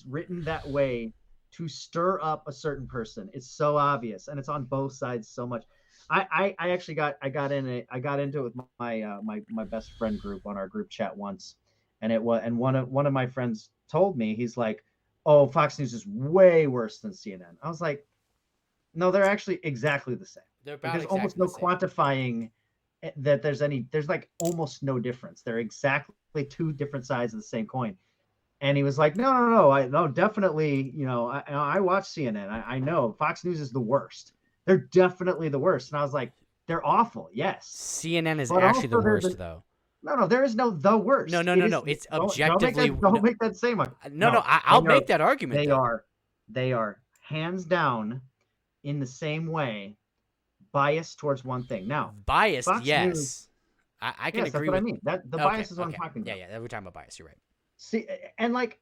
written that way to stir up a certain person. It's so obvious, and it's on both sides so much. I actually got into it with my best friend group on our group chat once, and one of my friends told me, he's like, "Oh, Fox News is way worse than CNN." I was like, "No, they're actually exactly the same. There's almost no quantifying that there's like almost no difference. They're exactly two different sides of the same coin." And he was like, no, definitely, I watch CNN. I know Fox News is the worst. They're definitely the worst. And I was like, they're awful. Yes. CNN is actually the worst, though. No, there is no the worst. No. It's objectively. Don't make that same one. No, I'll make that argument. They are hands down in the same way biased towards one thing. Now, biased, yes. News, I can agree. That's what I mean. That the bias is what I'm talking about. Yeah, we're talking about bias. You're right. See, and like,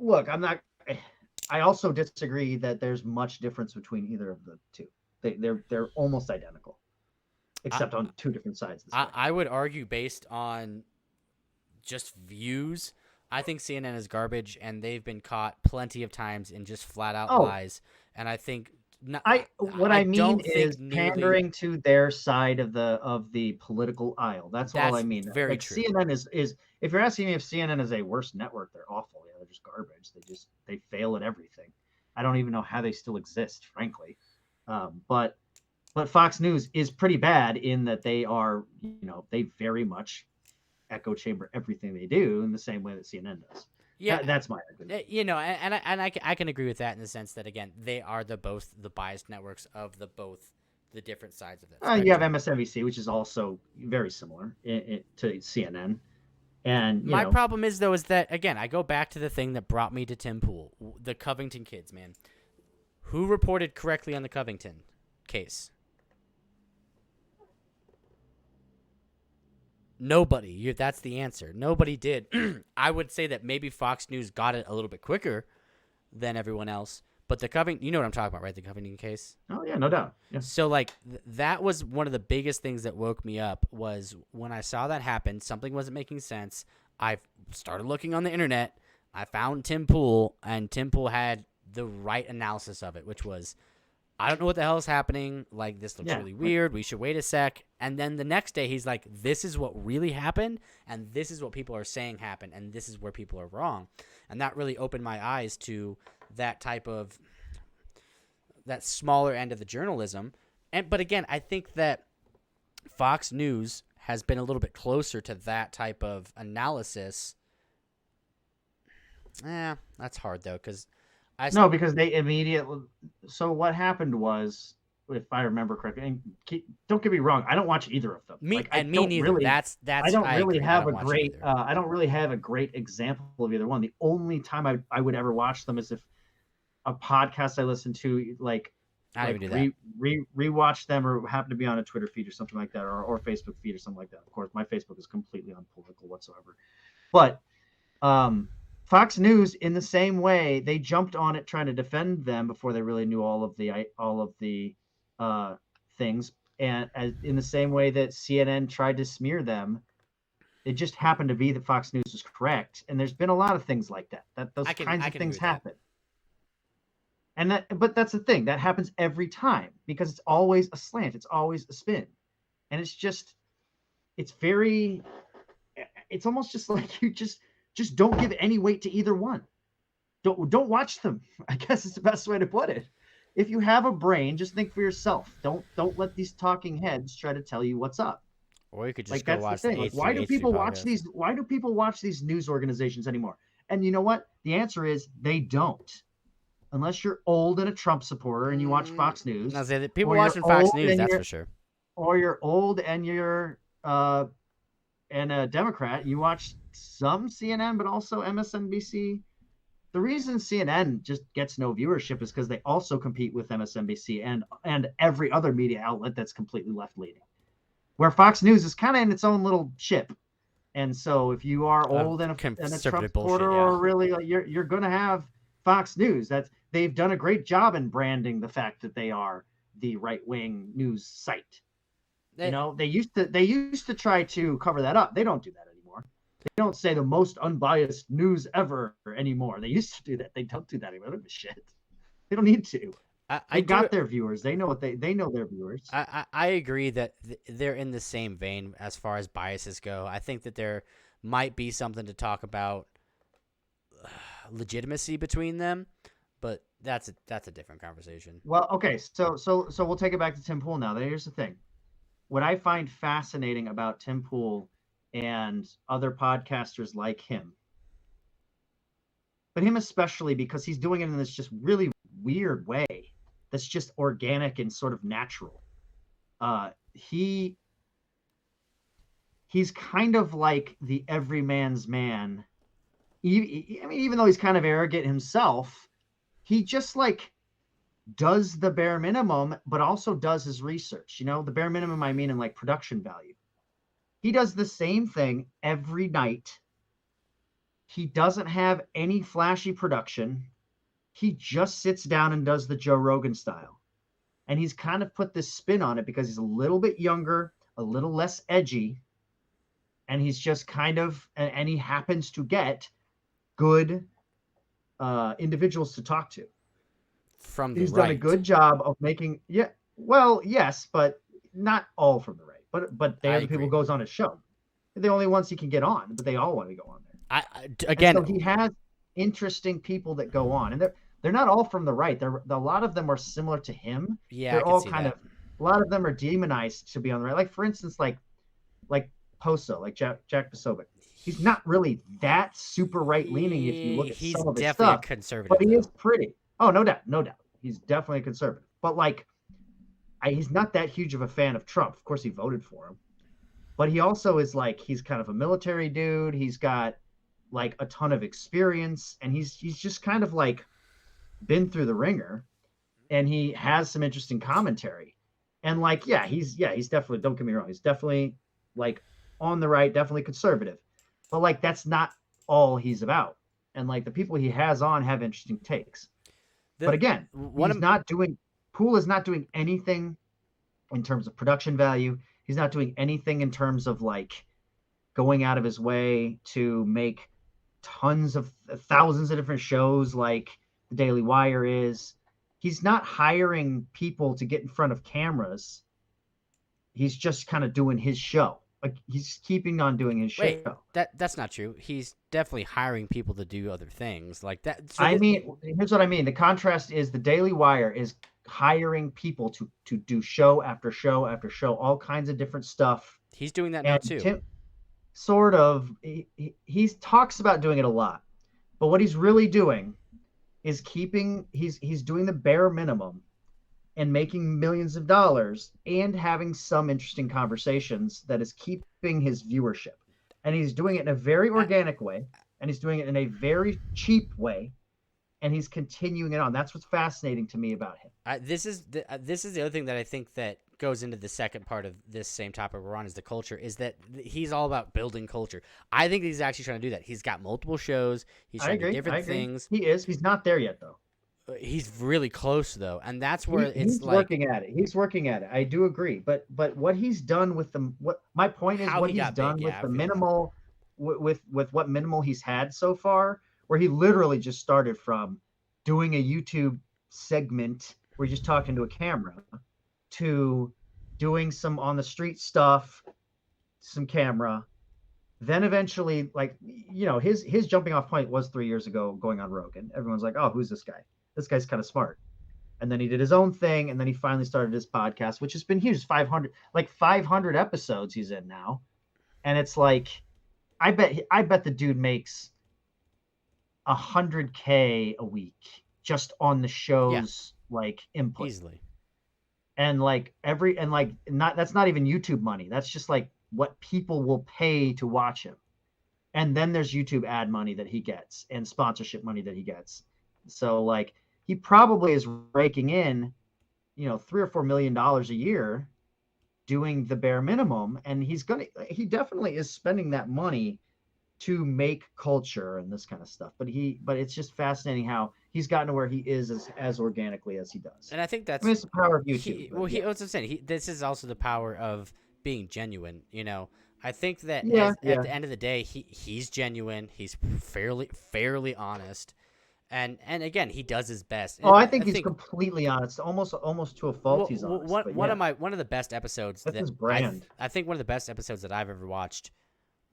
look, I also disagree that there's much difference between either of the two. They're almost identical, except on two different sides of the spectrum. I would argue based on just views. I think CNN is garbage, and they've been caught plenty of times in just flat out lies. And I think I mean is pandering to their side of the political aisle. That's all I mean. Very true. CNN is if you're asking me if CNN is a worse network, they're awful. Yeah, they're just garbage. They fail at everything. I don't even know how they still exist, frankly. But Fox News is pretty bad in that they are, they very much echo chamber everything they do in the same way that CNN does. Yeah, that's my argument. I can agree with that in the sense that, again, they are both the biased networks of the different sides of that. You have MSNBC, which is also very similar to CNN. And my problem is that, again, I go back to the thing that brought me to Tim Pool, the Covington kids, man. Who reported correctly on the Covington case? Nobody. That's the answer. Nobody did. I would say that maybe Fox News got it a little bit quicker than everyone else. But the Covington, you know what I'm talking about, right? The Covington case? Oh, yeah, no doubt. Yeah. So, that was one of the biggest things that woke me up was when I saw that happen, something wasn't making sense. I started looking on the internet. I found Tim Pool, and Tim Pool had the right analysis of it, which was, I don't know what the hell is happening. Like, this looks really weird. We should wait a sec. And then the next day, he's like, this is what really happened, and this is what people are saying happened, and this is where people are wrong. And that really opened my eyes to that smaller end of the journalism. But again, I think that Fox News has been a little bit closer to that type of analysis. That's hard, though, because... because they immediately. So what happened was if I remember correctly. And don't get me wrong, I don't watch either of them. Me I neither. really, That's I don't really agree. have I don't a watch great either. I don't really have a great example of either one. The only time I would ever watch them is if a podcast I listen to I don't even do that. rewatch them or happen to be on a Twitter feed or something like that, or Facebook feed or something like that. Of course, my Facebook is completely unpolitical whatsoever. But Fox News, in the same way, they jumped on it trying to defend them before they really knew all of the things, and in the same way that CNN tried to smear them. It just happened to be that Fox News was correct, and there's been a lot of things like that. Those kinds of things happen. But that's the thing that happens every time because it's always a slant, it's always a spin, and it's almost just like you just don't give any weight to either one. Don't watch them. I guess it's the best way to put it. If you have a brain, just think for yourself. Don't let these talking heads try to tell you what's up. Or you could just go watch the H3, why do people watch these? Why do people watch these news organizations anymore? And you know what? The answer is they don't. Unless you're old and a Trump supporter and you watch Fox News. No, people watching Fox News, that's for sure. Or you're old and you're and a Democrat, you watch some CNN, but also MSNBC. The reason CNN just gets no viewership is because they also compete with MSNBC and every other media outlet that's completely left-leaning. Where Fox News is kind of in its own little ship. And so if you are old and a Trump supporter, or really you're going to have Fox News. They've done a great job in branding the fact that they are the right-wing news site. They used to try to cover that up. They don't do that anymore. They don't say the most unbiased news ever anymore. They used to do that. They don't do that anymore. They don't give a shit. They don't need to. They got their viewers. They know they know their viewers. I agree that they're in the same vein as far as biases go. I think that there might be something to talk about legitimacy between them, but that's a different conversation. Well, okay, so we'll take it back to Tim Pool now. Here's the thing. What I find fascinating about Tim Pool and other podcasters like him, but him especially because he's doing it in this just really weird way that's just organic and sort of natural. He's kind of like the everyman's man. Even though he's kind of arrogant himself, he just does the bare minimum, but also does his research. The bare minimum I mean in production value. He does the same thing every night. He doesn't have any flashy production. He just sits down and does the Joe Rogan style. And he's kind of put this spin on it because he's a little bit younger, a little less edgy, and he's just and he happens to get good individuals to talk to. He's done a good job of making yes, but not all from the right. But the other people goes on his show. They're the only ones he can get on, but they all want to go on there. So he has interesting people that go on, and they're not all from the right. A lot of them are similar to him. Yeah, they're all kind of. A lot of them are demonized to be on the right. For instance, like Poso, Jack Posobiec. He's not really that super right leaning if you look at some of his stuff. He's definitely a conservative, but he is pretty. Oh, no doubt. He's definitely a conservative. But he's not that huge of a fan of Trump. Of course, he voted for him. But he also is he's kind of a military dude. He's got a ton of experience, and he's just kind of been through the ringer, and he has some interesting commentary. And he's definitely, don't get me wrong, he's definitely on the right, definitely conservative. But that's not all he's about. And the people he has on have interesting takes. But again, Pool is not doing anything in terms of production value. He's not doing anything in terms of going out of his way to make tons of thousands of different shows like the Daily Wire is. He's not hiring people to get in front of cameras. He's just kind of doing his show. He's keeping on doing his show. Wait, that's not true. He's definitely hiring people to do other things like that. So here's what I mean. The contrast is the Daily Wire is hiring people to do show after show after show, all kinds of different stuff. He's doing that now too. Tim, sort of. He talks about doing it a lot, but what he's really doing is he's doing the bare minimum, and making millions of dollars and having some interesting conversations that is keeping his viewership. And he's doing it in a very I, organic way, and he's doing it in a very cheap way, and he's continuing it on. That's what's fascinating to me about him. this is the other thing that I think that goes into the second part of this same topic we're on, is the culture, is that he's all about building culture. I think he's actually trying to do that. He's got multiple shows. He's I trying to do agree. I different agree. things. He is. He's not there yet, though. He's really close though, and that's where it's He's like working at it. He's working at it. I do agree. But what he's done with the what my point is how what he he's got done big. with Yeah, I the feel that. minimal with what minimal he's had so far, where he literally just started from doing a YouTube segment where he's just talking to a camera to doing some on the street stuff, some camera. Then eventually, like, his jumping off point was 3 years ago going on Rogan. Everyone's like, oh, who's this guy? This guy's kind of smart. And then he did his own thing, and then he finally started his podcast, which has been huge. 500 episodes he's in now. And it's like, I bet the dude makes $100K a week just on the show's like input. Easily. And like not that's not even YouTube money. That's just like what people will pay to watch him. And then there's YouTube ad money that he gets and sponsorship money that he gets. So like he probably is raking in, $3 or $4 million a year doing the bare minimum. And he definitely is spending that money to make culture and this kind of stuff. But it's just fascinating how he's gotten to where he is as organically as he does. And I think that's it's the power of YouTube. That's what I'm saying. This is also the power of being genuine. I think that at the end of the day, he's genuine. He's fairly honest. And again, he does his best. Oh, I think he's completely honest, almost to a fault. He's honest. One of the best episodes. That's his brand. I think one of the best episodes that I've ever watched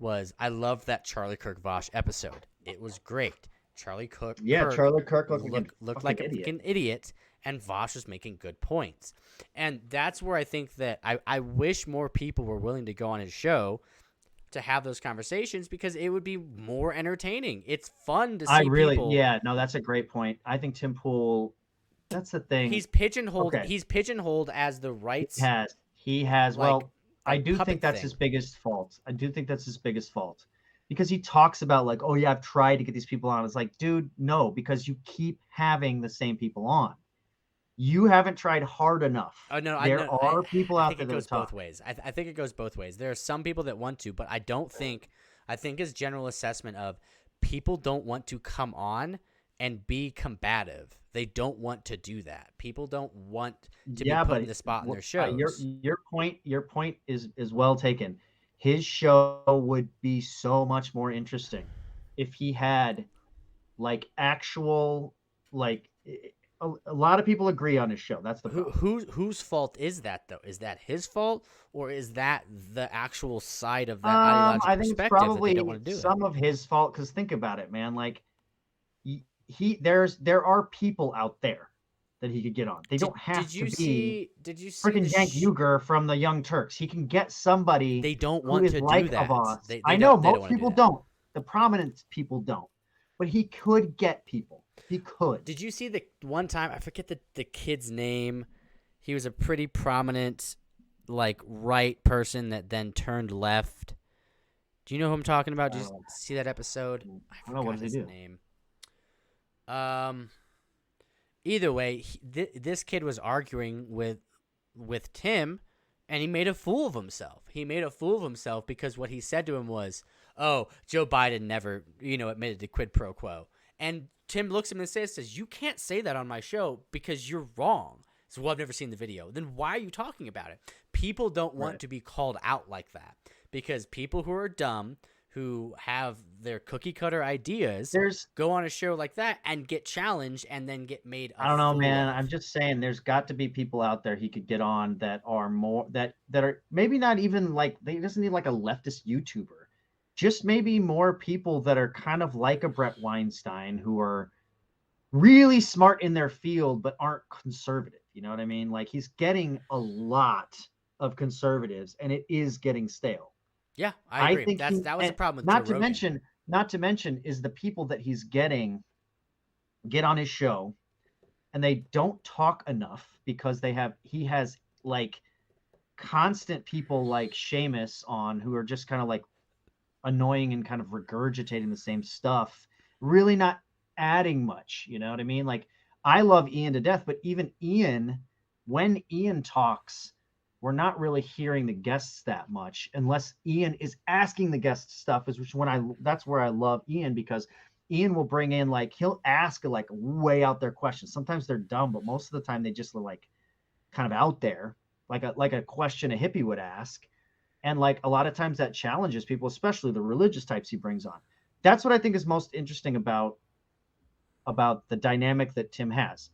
was, I loved that Charlie Kirk Vosh episode. It was great. Charlie Kirk looked like an idiot, and Vosh was making good points. And that's where I think that I wish more people were willing to go on his show to have those conversations, because it would be more entertaining. It's fun to see people. No, that's a great point. I think Tim Pool, that's the thing. He's pigeonholed. Okay. He's pigeonholed as the rights. He has. Like, I do think that's his biggest fault. Because he talks about like, oh yeah, I've tried to get these people on. It's like, dude, no, because you keep having the same people on. You haven't tried hard enough. Oh no, there are people out there that goes both ways. I think it goes both ways. There are some people that want to, but I think his general assessment of people don't want to come on and be combative. They don't want to do that. People don't want to be put in the spot in their shows. Your point is well taken. His show would be so much more interesting if he had like actual like. A lot of people agree on his show. That's the problem. Whose fault is that though? Is that his fault, or is that the actual side of that ideological I think perspective it's probably that they don't want to do some of his fault. Because think about it, man. Like there are people out there that he could get on. They don't have to be. Did you see freaking Cenk Uygur from the Young Turks? He can get somebody. They don't want to do that. I know most people don't. The prominent people don't, but he could get people. He could. Did you see the one time, I forget the kid's name. He was a pretty prominent, like, right person that then turned left. Do you know who I'm talking about? Did you see that episode? I don't know what his name. Either way, this kid was arguing with Tim, and he made a fool of himself. Because what he said to him was, "Oh, Joe Biden never, admitted to quid pro quo." And Tim looks at him and says, "You can't say that on my show because you're wrong." So, well, I've never seen the video. Then why are you talking about it? People don't want to be called out like that, because people who are dumb, who have their cookie cutter ideas, go on a show like that and get challenged and then get made. I don't know, man. I'm just saying, there's got to be people out there he could get on that are more that are maybe not even like, he doesn't need like a leftist YouTuber. Just maybe more people that are kind of like a Brett Weinstein, who are really smart in their field but aren't conservative. You know what I mean? Like, he's getting a lot of conservatives, and it is getting stale. Yeah, I agree. That was the problem with Joe Rogan. Not to mention is the people that he's getting get on his show and they don't talk enough because he has like constant people like Seamus on who are just kind of like annoying and kind of regurgitating the same stuff, really not adding much. You know what I mean? Like I love Ian to death, but even Ian, when Ian talks, we're not really hearing the guests that much unless Ian is asking the guest stuff. That's where I love Ian, because Ian will bring in like he'll ask like way out there questions. Sometimes they're dumb, but most of the time they just are like kind of out there, like a question a hippie would ask. And like a lot of times that challenges people, especially the religious types he brings on. That's what I think is most interesting about the dynamic that Tim has.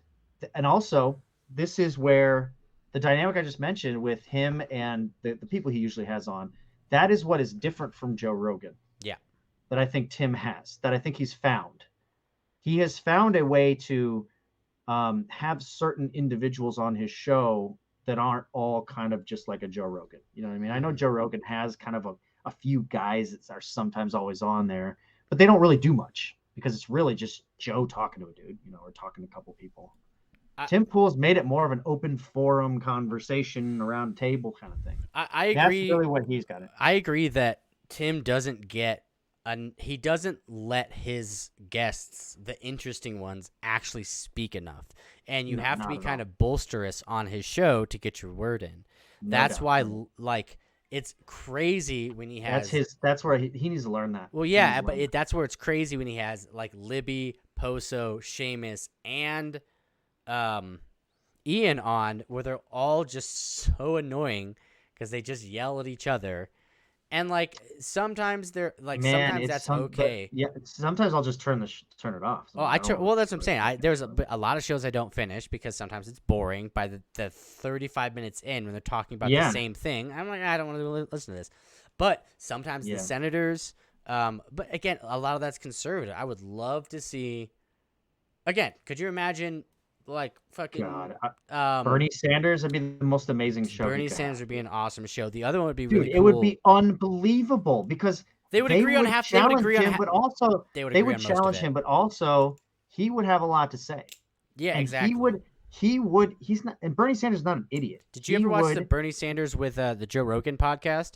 And also, this is where the dynamic I just mentioned with him and the people he usually has on, that is what is different from Joe Rogan. Yeah. That I think Tim has, that I think he's found. He has found a way to have certain individuals on his show that aren't all kind of just like a Joe Rogan. You know what I mean? I know Joe Rogan has kind of a few guys that are sometimes always on there, but they don't really do much because it's really just Joe talking to a dude, you know, or talking to a couple people. Tim Pool's made it more of an open forum conversation around table kind of thing. I agree. That's really what he's got. I agree that Tim doesn't get he doesn't let his guests, the interesting ones, actually speak enough. And you have to be kind of bolsterous on his show to get your word in. That's why, like, it's crazy when he has... That's where he needs to learn that. Well, yeah, but that's where it's crazy when he has, like, Libby, Poso, Seamus, and Ian on, where they're all just so annoying because they just yell at each other. And like sometimes they're like sometimes that's okay. Yeah, sometimes I'll just turn it off. Well, well, that's what I'm saying. There's a lot of shows I don't finish because sometimes it's boring by the 35 minutes in when they're talking about the same thing. I'm like, I don't want to listen to this. But sometimes the senators. But again, a lot of that's conservative. I would love to see. Again, could you imagine? Like fucking Bernie Sanders would be the most amazing show. Bernie Sanders would be an awesome show. The other one would be really cool. It would be unbelievable because they would agree on half. They would agree on half, but also they would challenge him. But also he would have a lot to say. Yeah, and exactly. He would. He's not. And Bernie Sanders is not an idiot. Did you ever watch the Bernie Sanders with the Joe Rogan podcast?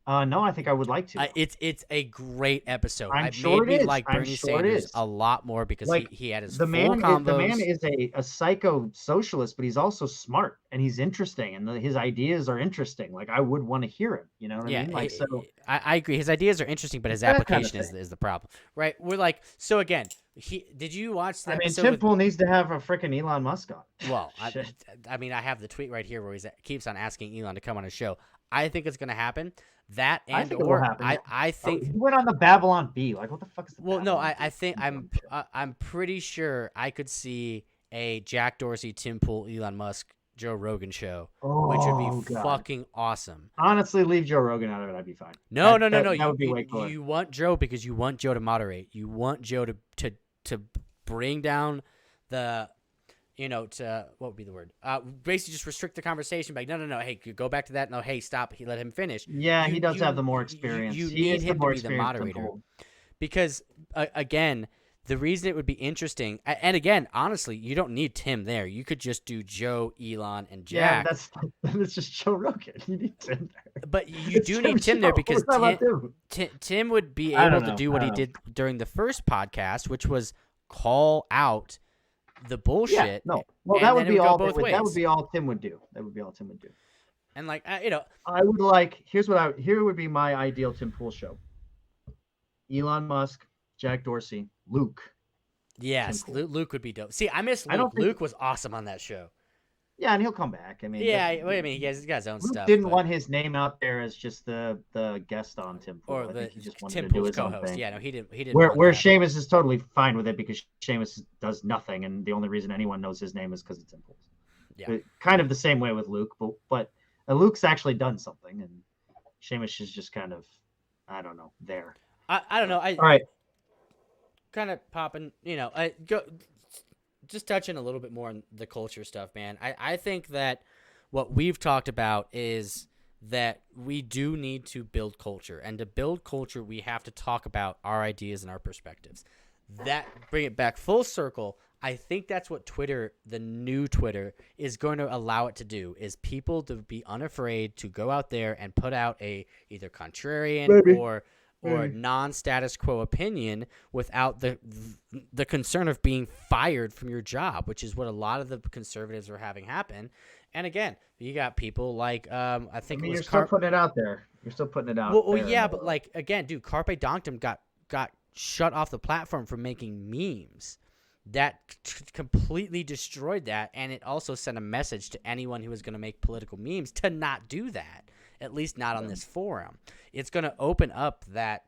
No, I think I would like to. It's a great episode. I'm sure made me like Bernie Sanders a lot more because like, he had his full combos. The man is a psycho socialist, but he's also smart and he's interesting, and his ideas are interesting. Like I would want to hear him. You know what I mean? Like I agree. His ideas are interesting, but his application is the problem, right? We're like so again. Did you watch that? I mean, Tim Pool needs to have a freaking Elon Musk on. Well, I mean, I have the tweet right here where he keeps on asking Elon to come on his show. I think it's going to happen. That and I think he went on the Babylon Bee. Like, what the fuck is the? Well, no, I think I'm pretty sure I could see a Jack Dorsey, Tim Pool, Elon Musk, Joe Rogan show, which would be fucking awesome. Honestly, leave Joe Rogan out of it. I'd be fine. No. That would be way cooler. You want Joe because you want Joe to moderate. You want Joe to bring down the. To what would be the word? Basically, just restrict the conversation. Like, no. Hey, go back to that. No, hey, stop. Let him finish. Yeah, he does have the more experience. You need him to be the moderator, because again, the reason it would be interesting, and again, honestly, you don't need Tim there. You could just do Joe, Elon, and Jack. Yeah, that's just Joe Rogan. You need Tim there. But you do need Tim there because Tim would be able to do what he did during the first podcast, which was call out the bullshit. Yeah, no. Well, that would be all. That would be all Tim would do. And like I would like. Here would be my ideal Tim Pool show. Elon Musk, Jack Dorsey, Luke. Yes, Luke would be dope. See, I miss Luke. Luke was awesome on that show. Yeah, and he'll come back. I mean, he's got his own Luke stuff. Didn't want his name out there as just the guest on Tim Pool. Or he just wanted Tim to do Pool's his own co-host. thing. Yeah, no, he didn't. Where Seamus is totally fine with it because Seamus does nothing, and the only reason anyone knows his name is because it's Tim Pool. Yeah, but kind of the same way with Luke, but Luke's actually done something, and Seamus is just kind of, I don't know, there. I don't know. All right. Kind of popping, just touching a little bit more on the culture stuff, man. I think that what we've talked about is that we do need to build culture. And to build culture, we have to talk about our ideas and our perspectives. That, bring it back full circle, I think that's what Twitter, the new Twitter, is going to allow it to do, is people to be unafraid to go out there and put out a either contrarian or non-status quo opinion without the concern of being fired from your job, which is what a lot of the conservatives are having happen. And again, you got people like you're still putting it out there. You're still putting it out. Well, yeah, but like again, dude, Carpe Donktum got shut off the platform for making memes. That completely destroyed that, and it also sent a message to anyone who was going to make political memes to not do that, at least not on this forum. It's going to open up that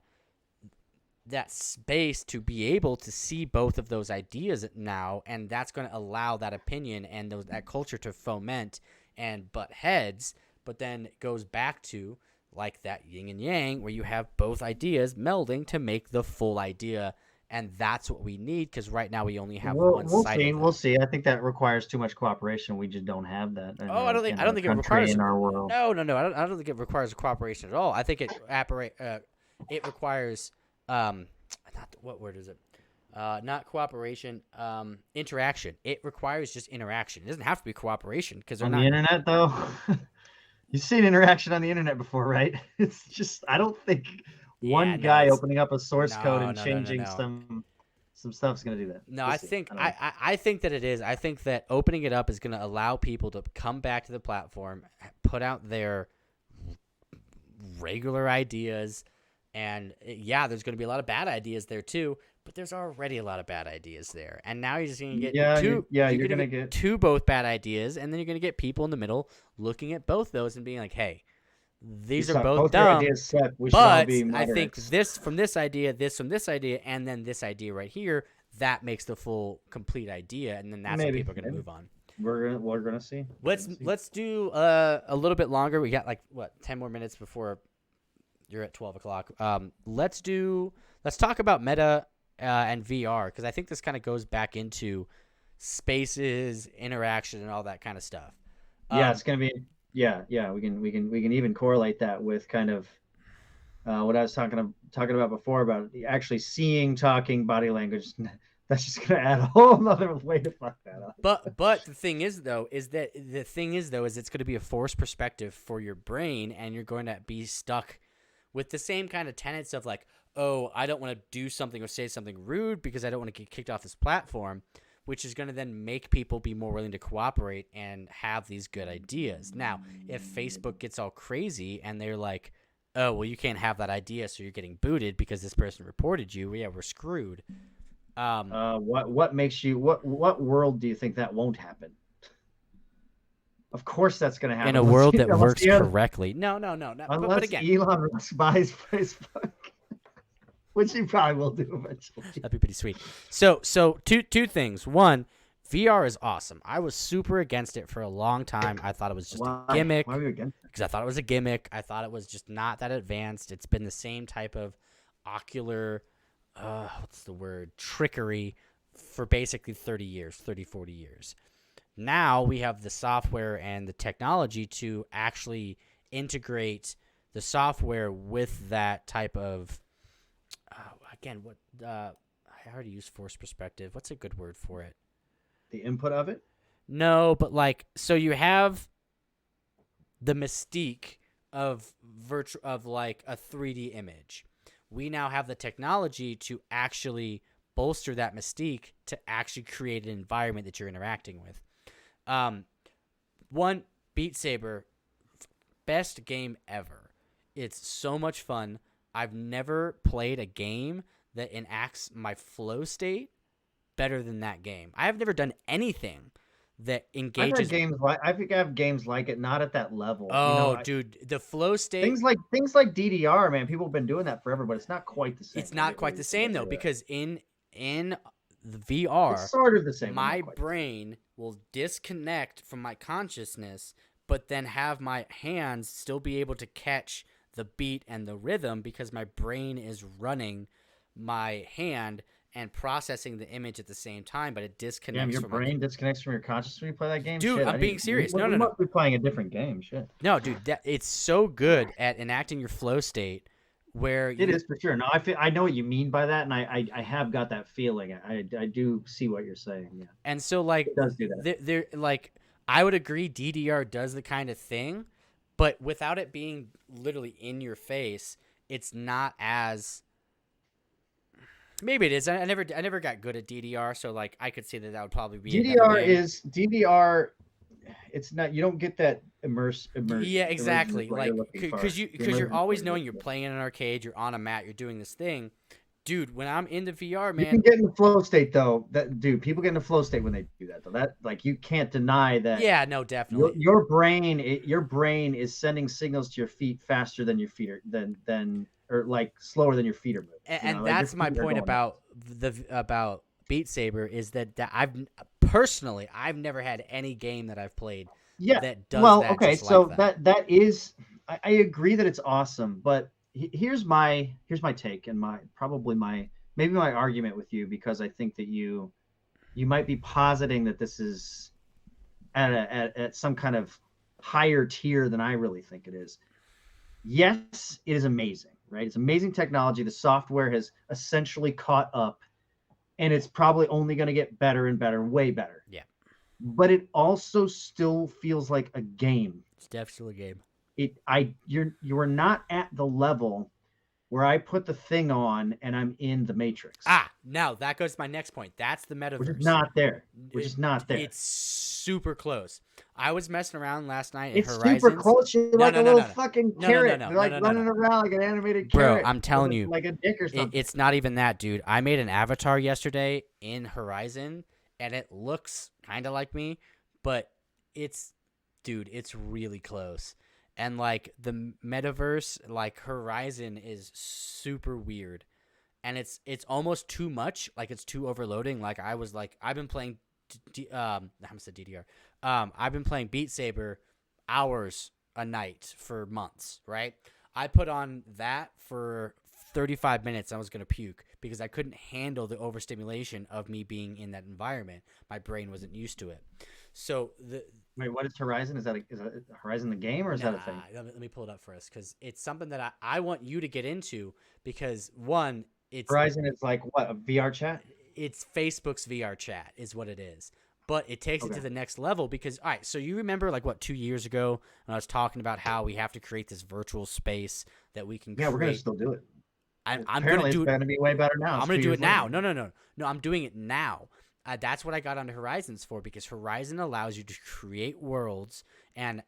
space to be able to see both of those ideas now, and that's going to allow that opinion and that culture to foment and butt heads, but then it goes back to like that yin and yang where you have both ideas melding to make the full idea. And that's what we need, because right now we only have one side. We'll see. I think that requires too much cooperation. We just don't have that. I don't think it requires in our world. No. I don't think it requires cooperation at all. I think it requires what word is it? Not cooperation. Interaction. It requires just interaction. It doesn't have to be cooperation because the internet though. You've seen interaction on the internet before, right? It's just I don't think. One guy opening up a source code and changing some stuff's going to do that. No, I think that it is. I think that opening it up is going to allow people to come back to the platform, put out their regular ideas, and yeah, there's going to be a lot of bad ideas there too, but there's already a lot of bad ideas there. And now you're just going to get you're going to get two both bad ideas, and then you're going to get people in the middle looking at both those and being like, hey, these are both dumb, but I think this from this idea, and then this idea right here, that makes the full complete idea, and then that's what people are going to move on. We're gonna see. Let's do a little bit longer. We got 10 more minutes before you're at 12 o'clock. Let's talk about Meta and VR, because I think this kind of goes back into spaces, interaction, and all that kind of stuff. Yeah, it's gonna be. Yeah, we can even correlate that with kind of what I was talking about before about actually seeing, talking, body language. That's just gonna add a whole other way to fuck that up. But the thing is it's going to be a forced perspective for your brain, and you're going to be stuck with the same kind of tenets of like, oh, I don't want to do something or say something rude because I don't want to get kicked off this platform, which is going to then make people be more willing to cooperate and have these good ideas. Now, if Facebook gets all crazy and they're like, oh, well, you can't have that idea, so you're getting booted because this person reported you, yeah, we're screwed. What makes you what world do you think that won't happen? Of course that's going to happen. In a world that works correctly. No. Unless but again, Elon Musk buys Facebook. Which he probably will do eventually. That'd be pretty sweet. So two things. One, VR is awesome. I was super against it for a long time. I thought it was just a gimmick. Why were you against it? Because I thought it was a gimmick. I thought it was just not that advanced. It's been the same type of ocular, trickery for basically 30 years, 30, 40 years. Now we have the software and the technology to actually integrate the software with that type of I already used forced perspective. What's a good word for it? The input of it? No, but so you have the mystique of like a 3D image. We now have the technology to actually bolster that mystique to actually create an environment that you're interacting with. One, Beat Saber, best game ever. It's so much fun. I've never played a game that enacts my flow state better than that game. I have never done anything that engages. I think I have games like it, not at that level. Oh, dude, the flow state. Things like DDR, man. People have been doing that forever, but it's not quite the same. It's not quite the same though, because in the VR, it's sort of the same. My brain will disconnect from my consciousness, but then have my hands still be able to catch the beat and the rhythm because my brain is running my hand and processing the image at the same time, but it disconnects. Your brain disconnects from your consciousness when you play that game. Dude, shit, I'm being serious. No. You must be playing a different game. Shit. No, dude, it's so good at enacting your flow state where It is for sure. No, I know what you mean by that, and I have got that feeling. I do see what you're saying. Yeah, and so like it does do that. there like I would agree DDR does the kind of thing, but without it being literally in your face, it's not as maybe it is. I never got good at DDR, so like I could see that would probably be a better game. DDR. It's not. You don't get that Yeah, immersion is exactly. what you're Like, looking for. because The you're immersion is what always you're knowing looking you're for. playing in an arcade, you're on a mat, you're doing this thing, dude. When I'm in the VR, You can man. get in the flow state though. That dude, people get in the flow state when they do that though. That like you can't deny that. Yeah, no, definitely. Your brain is sending signals to your feet faster than your feet are than or like slower than your feet are moving. And Like your that's my feet are point going about Beat Saber is that I've never had any game that I've played Yeah. that does Well, that okay. just So like that. that is I agree that it's awesome, but here's my take and maybe my argument with you because I think that you might be positing that this is at some kind of higher tier than I really think it is. Yes, it is amazing, right? It's amazing technology. The software has essentially caught up, and it's probably only going to get better and better, way better. Yeah, But it also still feels like a game. it's definitely a game. You are not at the level where I put the thing on and I'm in the Matrix. Now that goes to my next point. That's the metaverse. Which is not there. It's super close. I was messing around last night It's at Horizons. super close. You're like a little fucking carrot. No, You're like running around like an animated carrot. Bro, I'm telling you, like a dick or something. It's not even that, dude. I made an avatar yesterday in Horizon, and it looks kind of like me, but it's really close. And like the metaverse, like Horizon is super weird. And it's almost too much, like it's too overloading. Like I've been playing I almost said DDR. I've been playing Beat Saber hours a night for months, right? I put on that for 35 minutes. I was going to puke because I couldn't handle the overstimulation of me being in that environment. My brain wasn't used to it. So Wait, what is Horizon? Is that Horizon the game or is that a thing? Let me pull it up for us because it's something that I want you to get into because one, it's Horizon is like what, a VR chat? It's Facebook's VR chat is what it is. But it takes it to the next level because, all right, so you remember like 2 years ago when I was talking about how we have to create this virtual space that we can create. Yeah, we're going to still do it. I'm going to do it. It's going to be way better now. I'm going to do it now. No, I'm doing it now. That's what I got onto Horizons for because Horizon allows you to create worlds and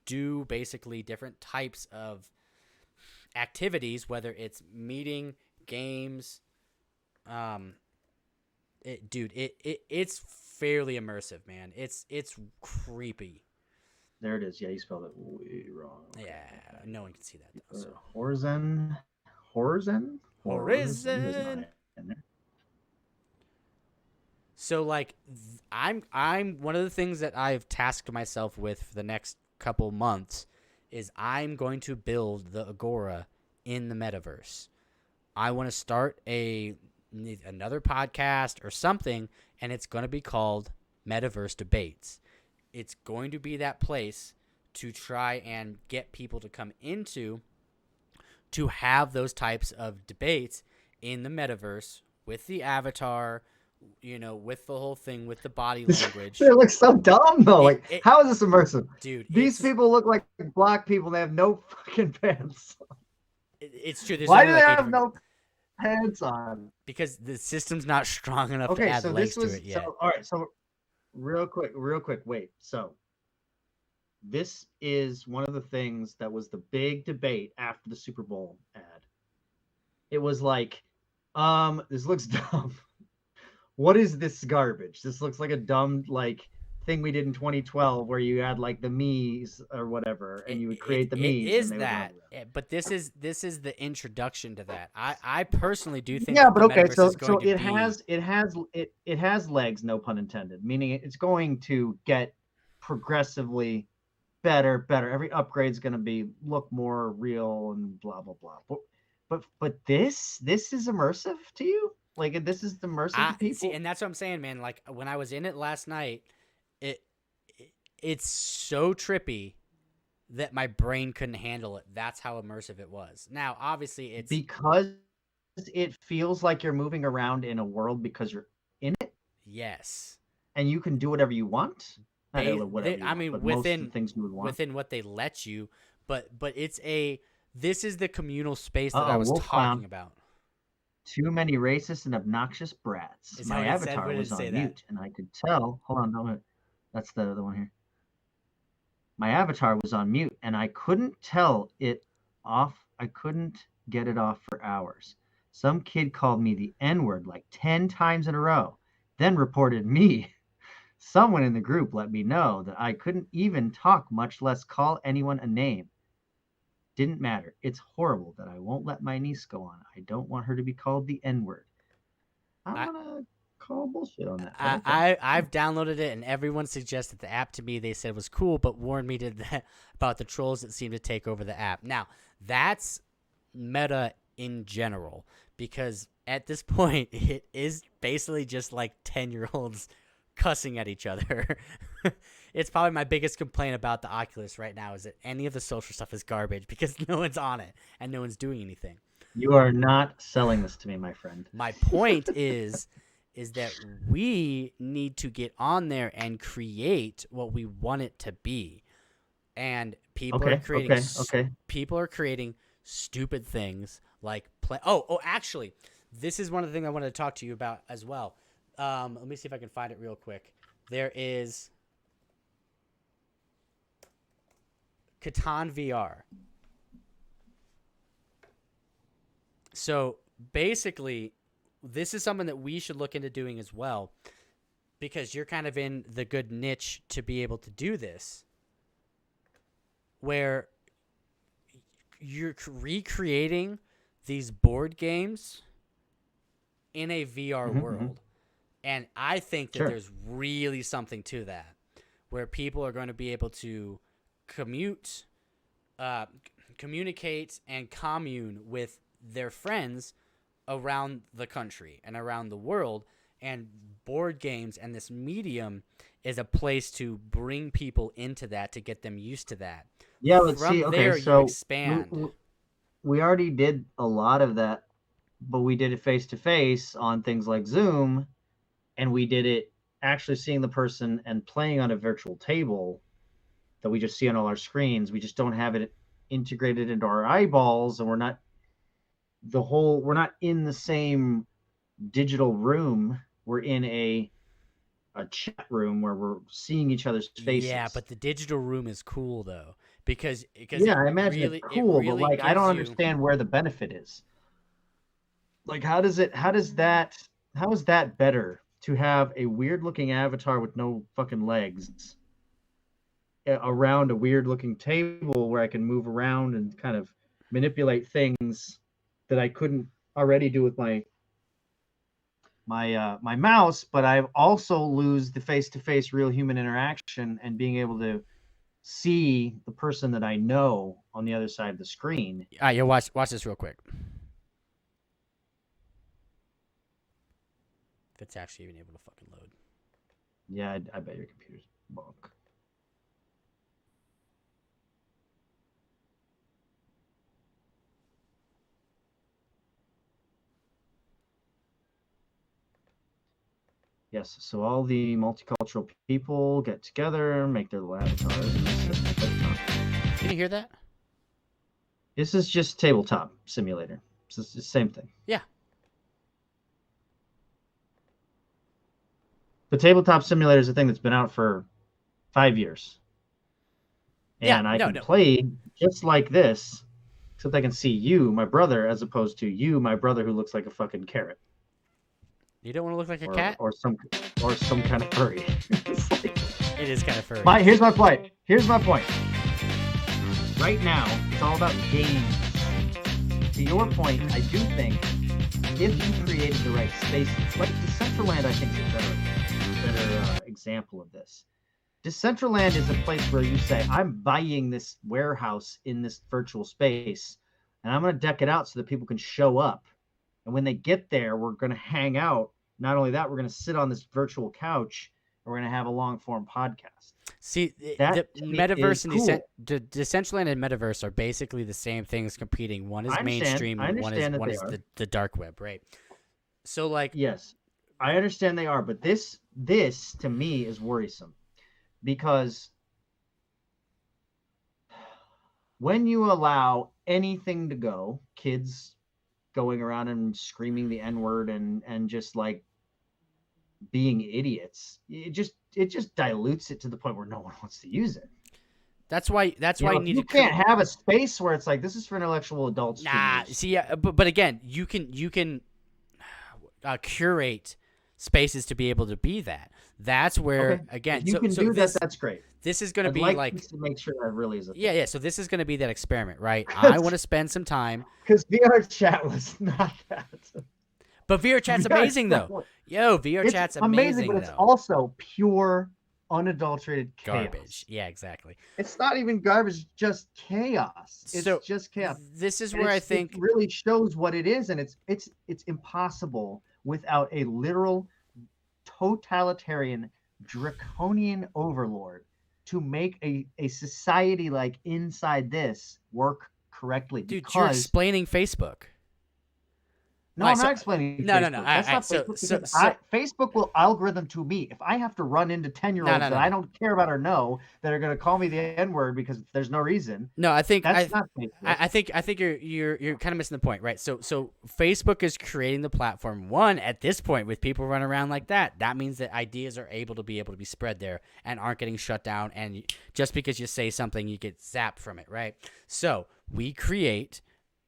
do basically different types of activities, whether it's meeting, games. It's fairly immersive, man. It's creepy. There it is. Yeah, you spelled it way wrong. Okay. Yeah, no one can see that though. So. Horizon. So like, I'm one of the things that I've tasked myself with for the next couple months is I'm going to build the Agora in the metaverse. I want to start another podcast or something, and it's going to be called Metaverse Debates. It's going to be that place to try and get people to come into to have those types of debates in the metaverse with the avatar, with the whole thing, with the body language. It looks so dumb, though. How is this immersive? Dude, these people look like black people. They have no fucking pants. It's true. Why do they have no pants on? Because the system's not strong enough to add legs to it yet. All right, so real quick, wait. So this is one of the things that was the big debate after the Super Bowl ad. It was like, this looks dumb. What is this garbage? This looks like a dumb thing we did in 2012 where you had like the Mii's or whatever, and you would create the Mii's. It is that, but this is the introduction to that. I personally do think. Yeah, but okay, so it has legs, no pun intended. Meaning it's going to get progressively better. Every upgrade is going to look more real and blah blah blah. But this is immersive to you? Like this is immersive to people? See, and that's what I'm saying, man. Like when I was in it last night, it's so trippy that my brain couldn't handle it. That's how immersive it was. Now, obviously, it's Because it feels like you're moving around in a world because you're in it yes. and you can do whatever you want. Not whatever you I want, mean, but most of the things you would want. within what they let you, but it's a this is the communal space that I Uh-oh, was Wolf talking Clown. about. Too many racist and obnoxious brats. Is that My what it said? avatar What did was it say on that? mute, and I could tell. Hold on, no, that's the one here. My avatar was on mute, and I couldn't tell it off. I couldn't get it off for hours. Some kid called me the N-word like 10 times in a row, then reported me. Someone in the group let me know that I couldn't even talk, much less call anyone a name. Didn't matter. It's horrible that I won't let my niece go on. I don't want her to be called the N-word. I'm I, gonna call bullshit on that. I've downloaded it, and everyone suggested the app to me. They said was cool, but warned me about the trolls that seem to take over the app. Now, that's meta in general, because at this point, it is basically just like 10-year-olds cussing at each other. It's probably my biggest complaint about the Oculus right now is that any of the social stuff is garbage because no one's on it and no one's doing anything. You are not selling this to me, my friend. My point is that we need to get on there and create what we want it to be. And people are creating people are creating stupid things like actually, this is one of the things I wanted to talk to you about as well. Let me see if I can find it real quick. There is Catan VR. So basically, this is something that we should look into doing as well, because you're kind of in the good niche to be able to do this, where you're recreating these board games in a VR world. And I think that there's really something to that, where people are going to be able to communicate and commune with their friends around the country and around the world, and board games and this medium is a place to bring people into that, to get them used to that. Yeah, let's From see. there, Okay, so you expand. we already did a lot of that, but we did it face to face on things like Zoom, and we did it actually seeing the person and playing on a virtual table that we just see on all our screens. We just don't have it integrated into our eyeballs, and we're not in the same digital room. We're in a chat room where we're seeing each other's faces. Yeah, but the digital room is cool though, because I imagine it's cool, but like I don't understand where the benefit is. Like how is that better to have a weird looking avatar with no fucking legs around a weird looking table where I can move around and kind of manipulate things that I couldn't already do with my mouse, but I also lose the face-to-face real human interaction and being able to see the person that I know on the other side of the screen. All right, you watch this real quick. If it's actually even able to fucking load. Yeah, I bet your computer's bunk. Yes, so all the multicultural people get together, make their little avatars. Can you hear that? This is just tabletop simulator. It's the same thing. Yeah. The tabletop simulator is a thing that's been out for 5 years. And I can play just like this, except I can see you, my brother, as opposed to you, my brother, who looks like a fucking carrot. You don't want to look like a cat? Or some kind of furry. It is kind of furry. Here's my point. Right now, it's all about games. To your point, I do think if you created the right spaces, like Decentraland, I think is a better example of this. Decentraland is a place where you say, I'm buying this warehouse in this virtual space, and I'm going to deck it out so that people can show up. And when they get there, we're going to hang out. Not only that, we're going to sit on this virtual couch, or we're going to have a long form podcast. See, That the to me is metaverse and cool. Decentraland and metaverse are basically the same things competing. One is I mainstream, and understand that one they is are. the dark web, right? So like, Yes, I understand they are, but this to me is worrisome because when you allow anything to go, kids going around and screaming the N-word and just like being idiots, it just dilutes it to the point where no one wants to use it. that's why you need You to can't have a space where it's like this is for intellectual adults to Nah, use. see, but again, you can curate spaces to be able to be that. That's where Okay, again. if you So can do that, this that's great. is going to I'd be like like to make sure that really is a yeah thing. yeah. So this is going to be that experiment, right? I want to spend some time. Because VR chat was not that. But VR chat's VR amazing chat though. Yo, VR it's chat's amazing, amazing but it's though. also pure, unadulterated chaos. Garbage. Yeah, exactly. It's not even garbage, just chaos. It's So just chaos. this is And where I it think really shows what it is, and it's impossible without a literal totalitarian draconian overlord to make a society like inside this work correctly. dude, you're Because explaining Facebook. no, All right, I'm so not explaining no, Facebook. no, no. All That's right, not so Facebook so because so Facebook will algorithm to me. If I have to run into 10-year-olds no, that no, I no. don't care about or know that are going to call me the N-word because there's no reason, No, I think that's not Facebook. I think you're kind of missing the point, right? So Facebook is creating the platform one at this point with people running around like that. That means that ideas are able to be spread there and aren't getting shut down. And just because you say something, you get zapped from it, right? So we create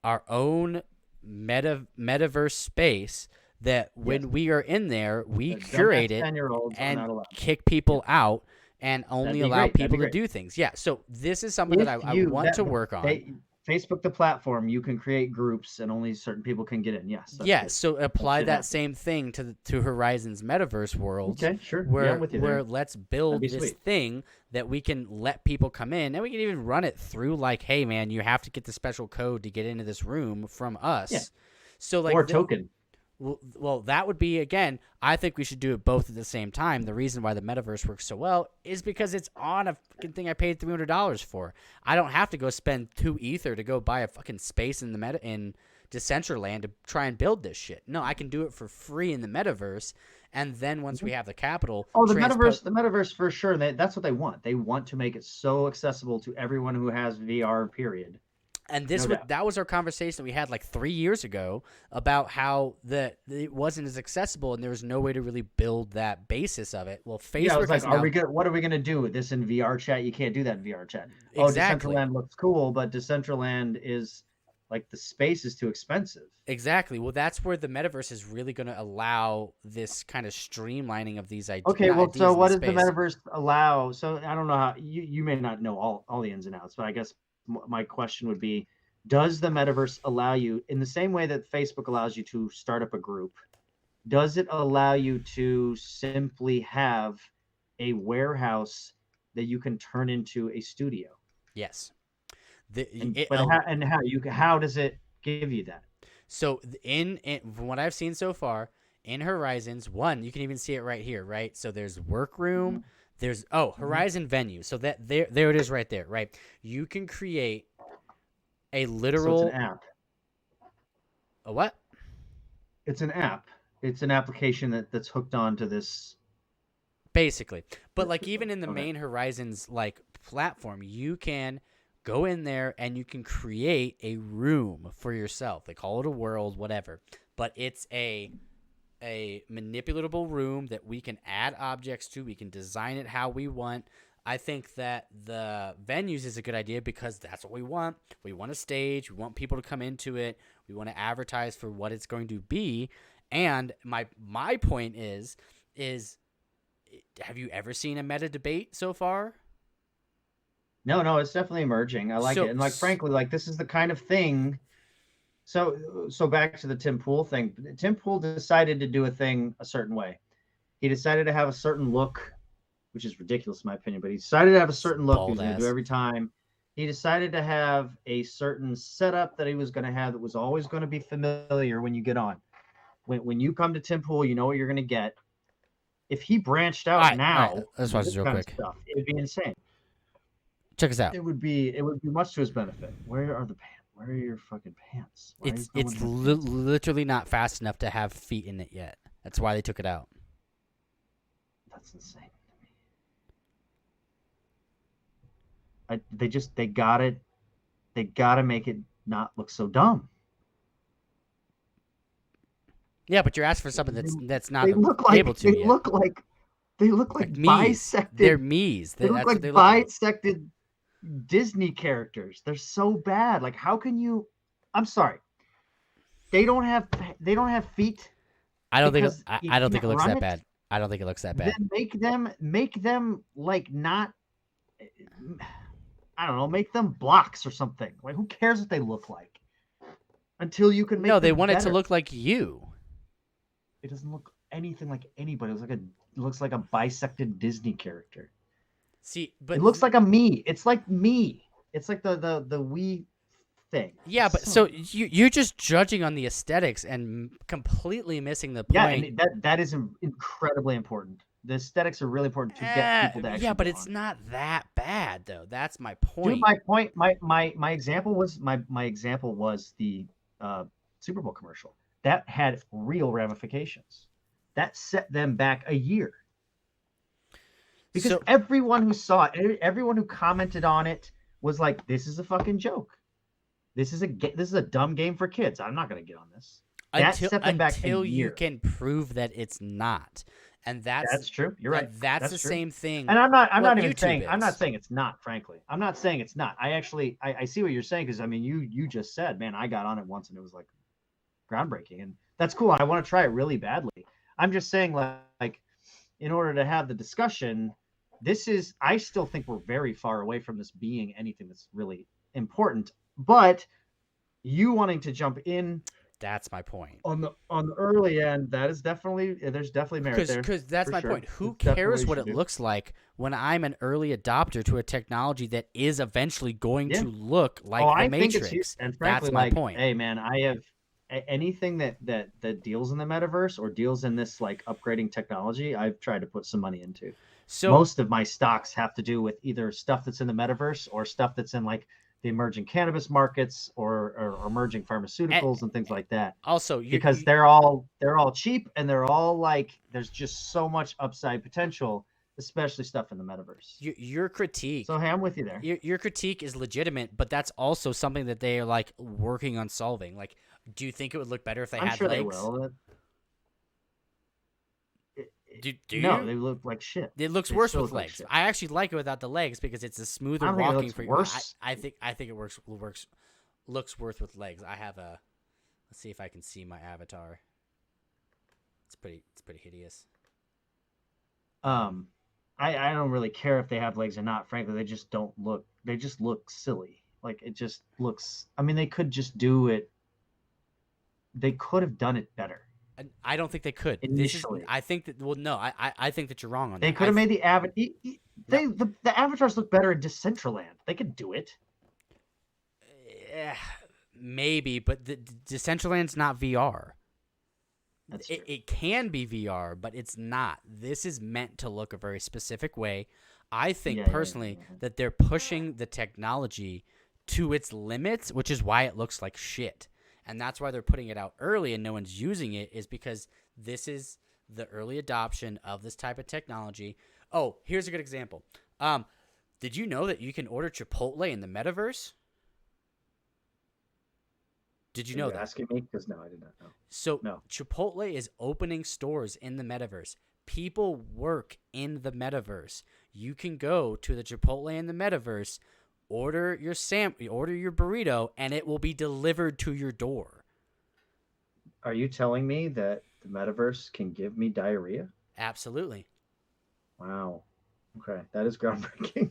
our own metaverse space that when Yes. we are in there, we The dumbass curate it 10-year-olds are not and allowed. kick people out and only That'd be allow great. That'd be people to great. do things. Yeah. So this is something that If I you want that to work on. they Facebook, the platform, you can create groups and only certain people can get in. Yes, that's Yeah, good. so apply should that happen. same thing to Horizon's metaverse worlds. Okay, sure. Yeah, Where I'm with you there. let's That'd build be this sweet. thing that we can let people come in, and we can even run it through like, hey man, you have to get the special code to get into this room from us. Yeah. So like Or token. well, that would be again. I think we should do it both at the same time. The reason why the metaverse works so well is because it's on a fucking thing I paid $300 for. I don't have to go spend 2 ether to go buy a fucking space in the in Decentraland to try and build this shit. No, I can do it for free in the metaverse, and then once we have the capital, Oh, the metaverse for sure. That's what they want. They want to make it so accessible to everyone who has VR. Period. And that was our conversation that we had like 3 years ago about how it wasn't as accessible and there was no way to really build that basis of it. Well, Facebook Yeah, I was like, has what are we gonna do with this in VR chat? You can't do that in VR chat. Exactly. Oh, Decentraland looks cool, but Decentraland is like the space is too expensive. Exactly. Well, that's where the metaverse is really going to allow this kind of streamlining of these ideas. Okay, well, ideas so in what the does the space. metaverse allow? So I don't know how you may not know all the ins and outs, but I guess my question would be, does the metaverse allow you, in the same way that Facebook allows you to start up a group, does it allow you to simply have a warehouse that you can turn into a studio? Yes. How does it give you that? So in from what I've seen so far in Horizons, one, you can even see it right here, right? So there's workroom, Mhm. there's Horizon venue. So that there it is right there, right? You can create a literal So it's an app. A what? It's an app. It's an application that's hooked onto this. Basically. But like even in the Okay. main Horizons like platform, you can go in there and you can create a room for yourself. They call it a world, whatever. But it's a manipulatable room that we can add objects to. We can design it how we want. I think that the venues is a good idea because that's what we want. We want a stage. We want people to come into it. We want to advertise for what it's going to be. And my point is have you ever seen a meta debate so far? No, it's definitely emerging. I like it, and like frankly, like this is the kind of thing. So back to the Tim Pool thing. Tim Pool decided to do a thing a certain way. He decided to have a certain look, which is ridiculous in my opinion, but he decided to have a certain look he was going to do every time. He decided to have a certain setup that he was going to have that was always going to be familiar when you get on. When you come to Tim Pool, you know what you're going to get. If he branched out All now, right. Let's watch this real kind of quick. stuff, it'd be insane. Check us out. It would be much to his benefit. Where are the pants? Where are your fucking pants? Why does no one have pants? Literally not fast enough to have feet in it yet. That's why they took it out. That's insane to me. They gotta make it not look so dumb. Yeah, but you're asking for something that's not They look like able to. They look like bisected. They're me's. They look like bisected Disney characters. They're so bad. Like, how can you? I'm sorry. They don't have feet. I don't think it looks that bad. I don't think it looks that bad. Then make them like not. I don't know. Make them blocks or something. Like, who cares what they look like? Until you can make. No, they want it to look like you. It doesn't look anything like anybody. It looks like a bisected Disney character. See, but it looks like a me. It's like me. It's like the Wii thing. Yeah, but so you're just judging on the aesthetics and completely missing the point. Yeah, and that is incredibly important. The aesthetics are really important to get people to actually. Yeah, but it's not that bad though. That's my point. Dude, my point. My example was my example was the Super Bowl commercial that had real ramifications. That set them back a year. Because everyone who saw it, everyone who commented on it was like, "This is a fucking joke. This is a dumb game for kids. I'm not going to get on this." Until you can prove that it's not, and that's true. You're right. That's the true. Same thing. And I'm not even saying I'm not saying it's not. Frankly, I'm not saying it's not. I see what you're saying because I mean you just said, man, I got on it once and it was like groundbreaking, and that's cool. I want to try it really badly. I'm just saying like in order to have the discussion, I still think we're very far away from this being anything that's really important. But you wanting to jump in, that's my point. On the early end, there's definitely merit there. Because that's my point. Who cares what it looks like when I'm an early adopter to a technology that is eventually going to look like the Matrix? And frankly, that's my point. Hey man, I have anything that deals in the metaverse or deals in this like upgrading technology, I've tried to put some money into. So most of my stocks have to do with either stuff that's in the metaverse or stuff that's in like the emerging cannabis markets or emerging pharmaceuticals and things like that. Also, because they're all cheap and they're all like there's just so much upside potential, especially stuff in the metaverse. Your critique. So hey, I'm with you there. Your critique is legitimate, but that's also something that they are like working on solving. Like, do you think it would look better if they had sure legs? They will. No, they look like shit. It looks worse with legs. I actually like it without the legs because it's a smoother walking for you. I think it looks worse with legs. I have a. Let's see if I can see my avatar. It's pretty hideous. I don't really care if they have legs or not. Frankly, they just don't look. They just look silly. Like it just looks. I mean, they could just do it. They could have done it better. I don't think they could. Initially. I think that. Well, no. I think that you're wrong on that. They could have made the avatar. The avatars look better in Decentraland. They could do it. Maybe, but the Decentraland's not VR. That's true. It can be VR, but it's not. This is meant to look a very specific way. I think personally that they're pushing the technology to its limits, which is why it looks like shit. And that's why they're putting it out early and no one's using it, is because this is the early adoption of this type of technology. Oh, here's a good example. Did you know that you can order Chipotle in the metaverse? Did you know that? You're asking me? Because no, I did not know. So Chipotle is opening stores in the metaverse. People work in the metaverse. You can go to the Chipotle in the metaverse, order your burrito, and it will be delivered to your door. Are you telling me that the metaverse can give me diarrhea? Absolutely. Wow. Okay, that is groundbreaking.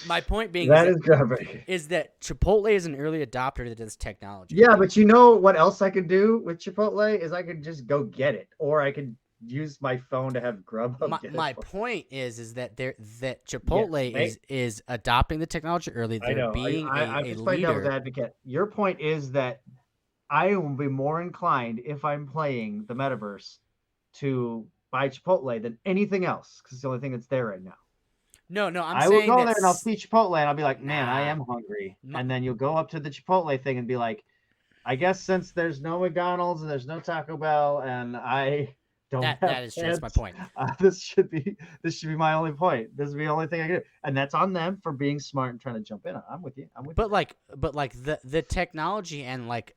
My point being that is groundbreaking. Is that Chipotle is an early adopter to this technology. Yeah, but you know what else I could do with Chipotle is I could just go get it, or I could use my phone to have Grubhub. My point is that Chipotle is adopting the technology early. They're being I'm a just playing leader. devil's advocate. Your point is that I will be more inclined if I'm playing the metaverse to buy Chipotle than anything else because it's the only thing that's there right now. No, I'm I will saying go that there and I'll see Chipotle and I'll be like, man, I nah. am hungry. And then you'll go up to the Chipotle thing and be like, I guess since there's no McDonald's and there's no Taco Bell and I don't have That is true. That's my plans, point. this should be my only point. This is the only thing I can do, and that's on them for being smart and trying to jump in. I'm with you. But the technology and like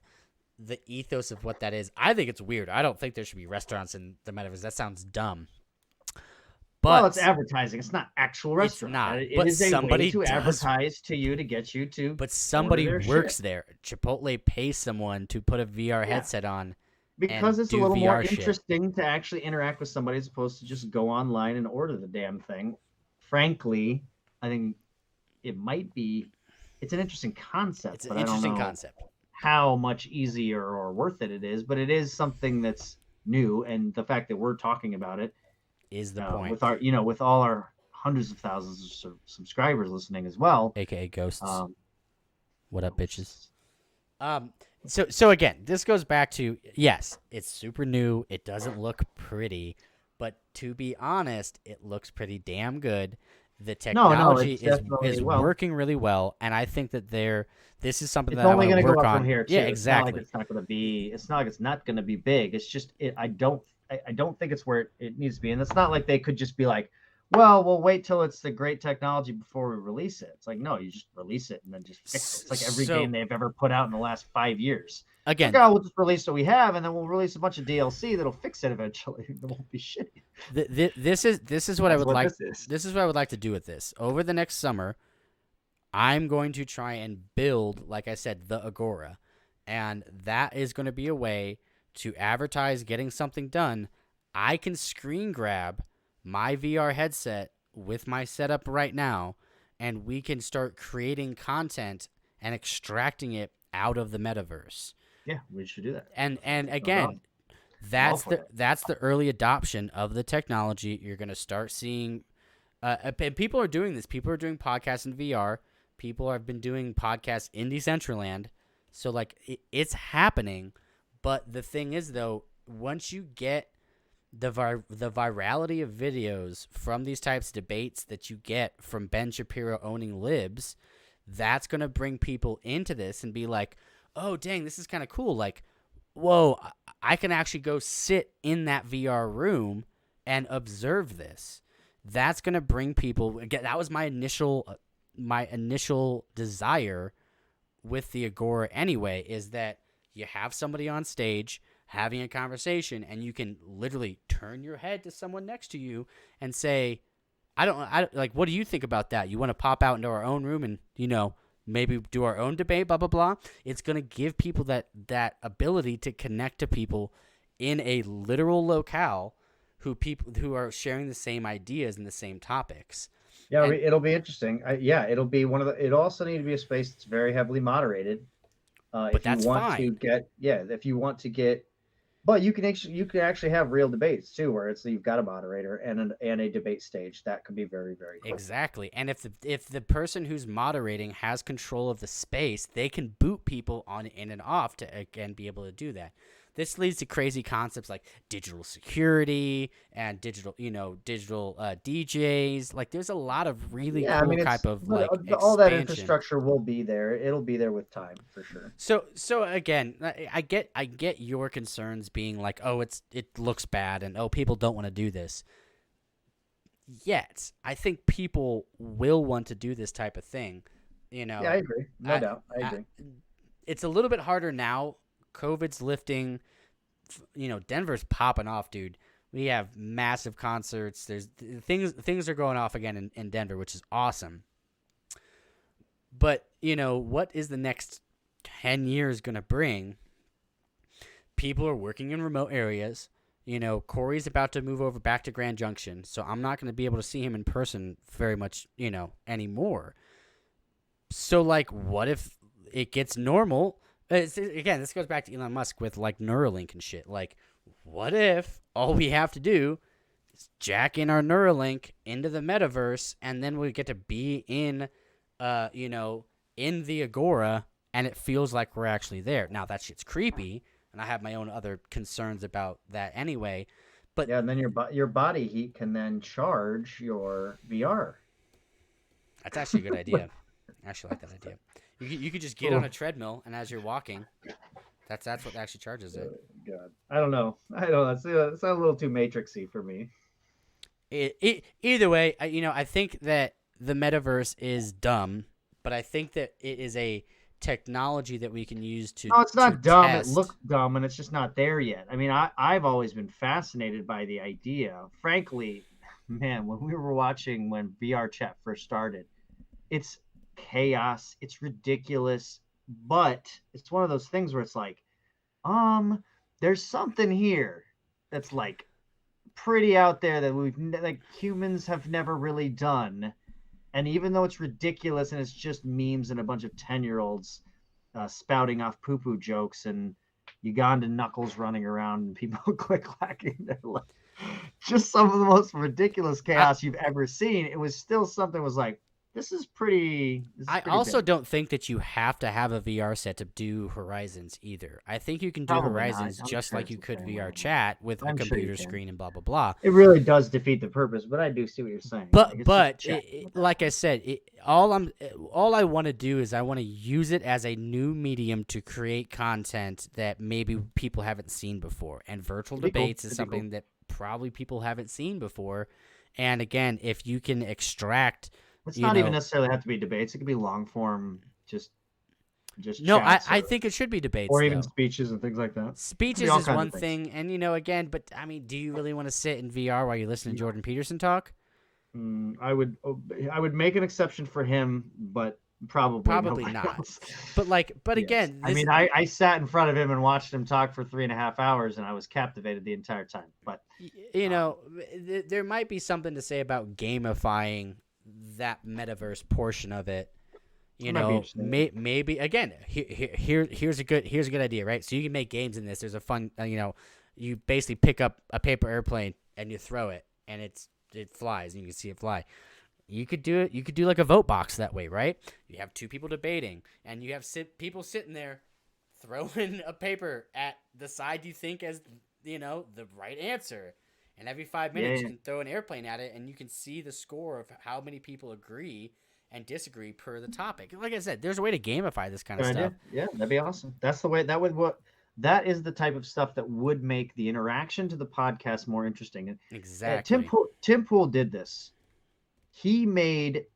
the ethos of what that is, I think it's weird. I don't think there should be restaurants in the metaverse. That sounds dumb. Well, But it's advertising. It's not actual it's restaurant. not. It But is a way somebody to does. advertise to you to get you to. But somebody order their works shit. there. Chipotle pays someone to put a VR Yeah. headset on Because and it's a do little more VR shit. interesting to actually interact with somebody as opposed to just go online and order the damn thing. Frankly, I think it might be. It's an interesting concept, It's an but I don't interesting know concept. how much easier or worth it is. But it is something that's new, and the fact that we're talking about it Is the point. with our, with all our hundreds of thousands of subscribers listening as well. AKA ghosts. Um, What up, bitches? So again, this goes back to, yes, it's super new. It doesn't look pretty, but to be honest, it looks pretty damn good. The technology is working really well, and I think that this is something that I want to work on. It's only going to go up from here too. Yeah, exactly. It's not like it's not going to be big. It's just I don't think it's where it needs to be, and it's not like they could just be like, well, we'll wait till it's the great technology before we release it. It's like, no, you just release it and then just fix it. It's like every game they've ever put out in the last 5 years. Again, like, we'll just release what we have, and then we'll release a bunch of DLC that'll fix it eventually. It won't be shitty. This is what I would like. This is what I would like to do with this over the next summer. I'm going to try and build, like I said, the Agora, and that is going to be a way to advertise getting something done. I can screen grab my VR headset with my setup right now, and we can start creating content and extracting it out of the metaverse. Yeah, we should do that. And again, that's the early adoption of the technology. You're going to start seeing and people are doing this. People are doing podcasts in VR. People have been doing podcasts in Decentraland. So like it's happening, but the thing is though, once you get the virality of videos from these types of debates that you get from Ben Shapiro owning Libs, that's going to bring people into this and be like, oh, dang, this is kind of cool. Like, whoa, I can actually go sit in that VR room and observe this. That's going to bring people. Again, that was my initial desire with the Agora anyway, is that you have somebody on stage having a conversation, and you can literally turn your head to someone next to you and say, I don't like, what do you think about that? You want to pop out into our own room and, maybe do our own debate, blah, blah, blah. It's going to give people that ability to connect to people in a literal locale who are sharing the same ideas and the same topics. Yeah, it'll be interesting. It'll be it also need to be a space that's very heavily moderated. But that's fine. If you want to get, but you can actually have real debates too, where it's you've got a moderator and a debate stage. That could be very, very cool. Exactly. And if the person who's moderating has control of the space, they can boot people on in and off to again be able to do that. This leads to crazy concepts like digital security and digital DJs. Like, there's a lot of really cool type of like all that infrastructure will be there. It'll be there with time for sure. So again, I get your concerns being like, oh, it looks bad and oh, people don't want to do this. Yet, I think people will want to do this type of thing. Yeah, I agree. No doubt, I agree. It's a little bit harder now. COVID's lifting, Denver's popping off, dude. We have massive concerts. There's things are going off again in Denver, which is awesome. But, what is the next 10 years going to bring? People are working in remote areas. Corey's about to move over back to Grand Junction, so I'm not going to be able to see him in person very much, anymore. So, like, what if it gets normal? Again, this goes back to Elon Musk with like Neuralink and shit. Like, what if all we have to do is jack in our Neuralink into the metaverse, and then we get to be in the Agora, and it feels like we're actually there. Now that shit's creepy, and I have my own other concerns about that anyway. But Yeah, and then your body heat can then charge your VR. that's actually a good idea. I actually like that idea. You could just get on a treadmill, and as you're walking, that's what actually charges it. God, I don't know. It's a little too matrixy for me. Either way, I think that the metaverse is dumb, but I think that it is a technology that we can use No, it's to not dumb. It test. looks dumb, and it's just not there yet. I mean, I've always been fascinated by the idea. Frankly, man, when we were watching when VR chat first started, it's chaos. It's ridiculous, but it's one of those things where it's like, there's something here that's like pretty out there that like humans have never really done. And even though it's ridiculous and it's just memes and a bunch of 10-year-olds spouting off poo-poo jokes and Ugandan knuckles running around and people click-clacking their like, just some of the most ridiculous chaos you've ever seen. It was still something was like, this is pretty I also big. don't think that you have to have a VR set to do Horizons either. I think you can do Probably Horizons not. I'm just sure like it's you the could same VR way. chat with a I'm sure you computer can. screen and blah blah blah. It really does defeat the purpose, but I do see what you're saying. But Like, it's but just chatting at that like I point. said, all I want to do is I want to use it as a new medium to create content that maybe people haven't seen before. And virtual It'd be cool. debates is It'd be cool. something that probably people haven't seen before. And again, if you can extract, It's you not even know, necessarily have to be debates. It could be long form, just no, chats I think it should be debates or even though. speeches and things like that. It could be Speeches all is kinds one of things. thing, and again, but I mean, do you really want to sit in VR while you listen to Jordan Peterson talk? I would make an exception for him, but probably Probably nobody not. else. But Yes. again, I mean, I sat in front of him and watched him talk for 3.5 hours, and I was captivated the entire time. But there might be something to say about gamifying that metaverse portion of it. Maybe again, here's a good idea, right? So you can make games in this. There's a fun, you basically pick up a paper airplane and you throw it, and it flies, and you can see it fly. You could do it. You could do like a vote box that way, right? You have two people debating, and you have people sitting there throwing a paper at the side you think as the right answer. And every 5 minutes, you can throw an airplane at it, and you can see the score of how many people agree and disagree per the topic. Like I said, there's a way to gamify this kind of stuff. Yeah, that'd be awesome. That's the way. That is the type of stuff that would make the interaction to the podcast more interesting. And Exactly. Tim Pool did this. He made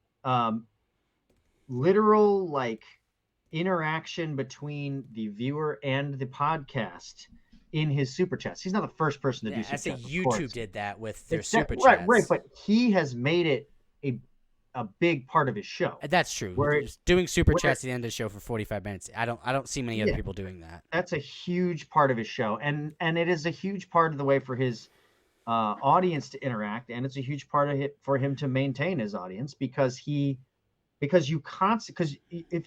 literal like interaction between the viewer and the podcast in his super chats. He's not the first person to do super I say chats. YouTube did that with their super chats. Right, but he has made it a big part of his show. That's true. Doing super chats at the end of the show for 45 minutes. I don't see many other people doing that. That's a huge part of his show, and it is a huge part of the way for his audience to interact, and it's a huge part of it for him to maintain his audience because if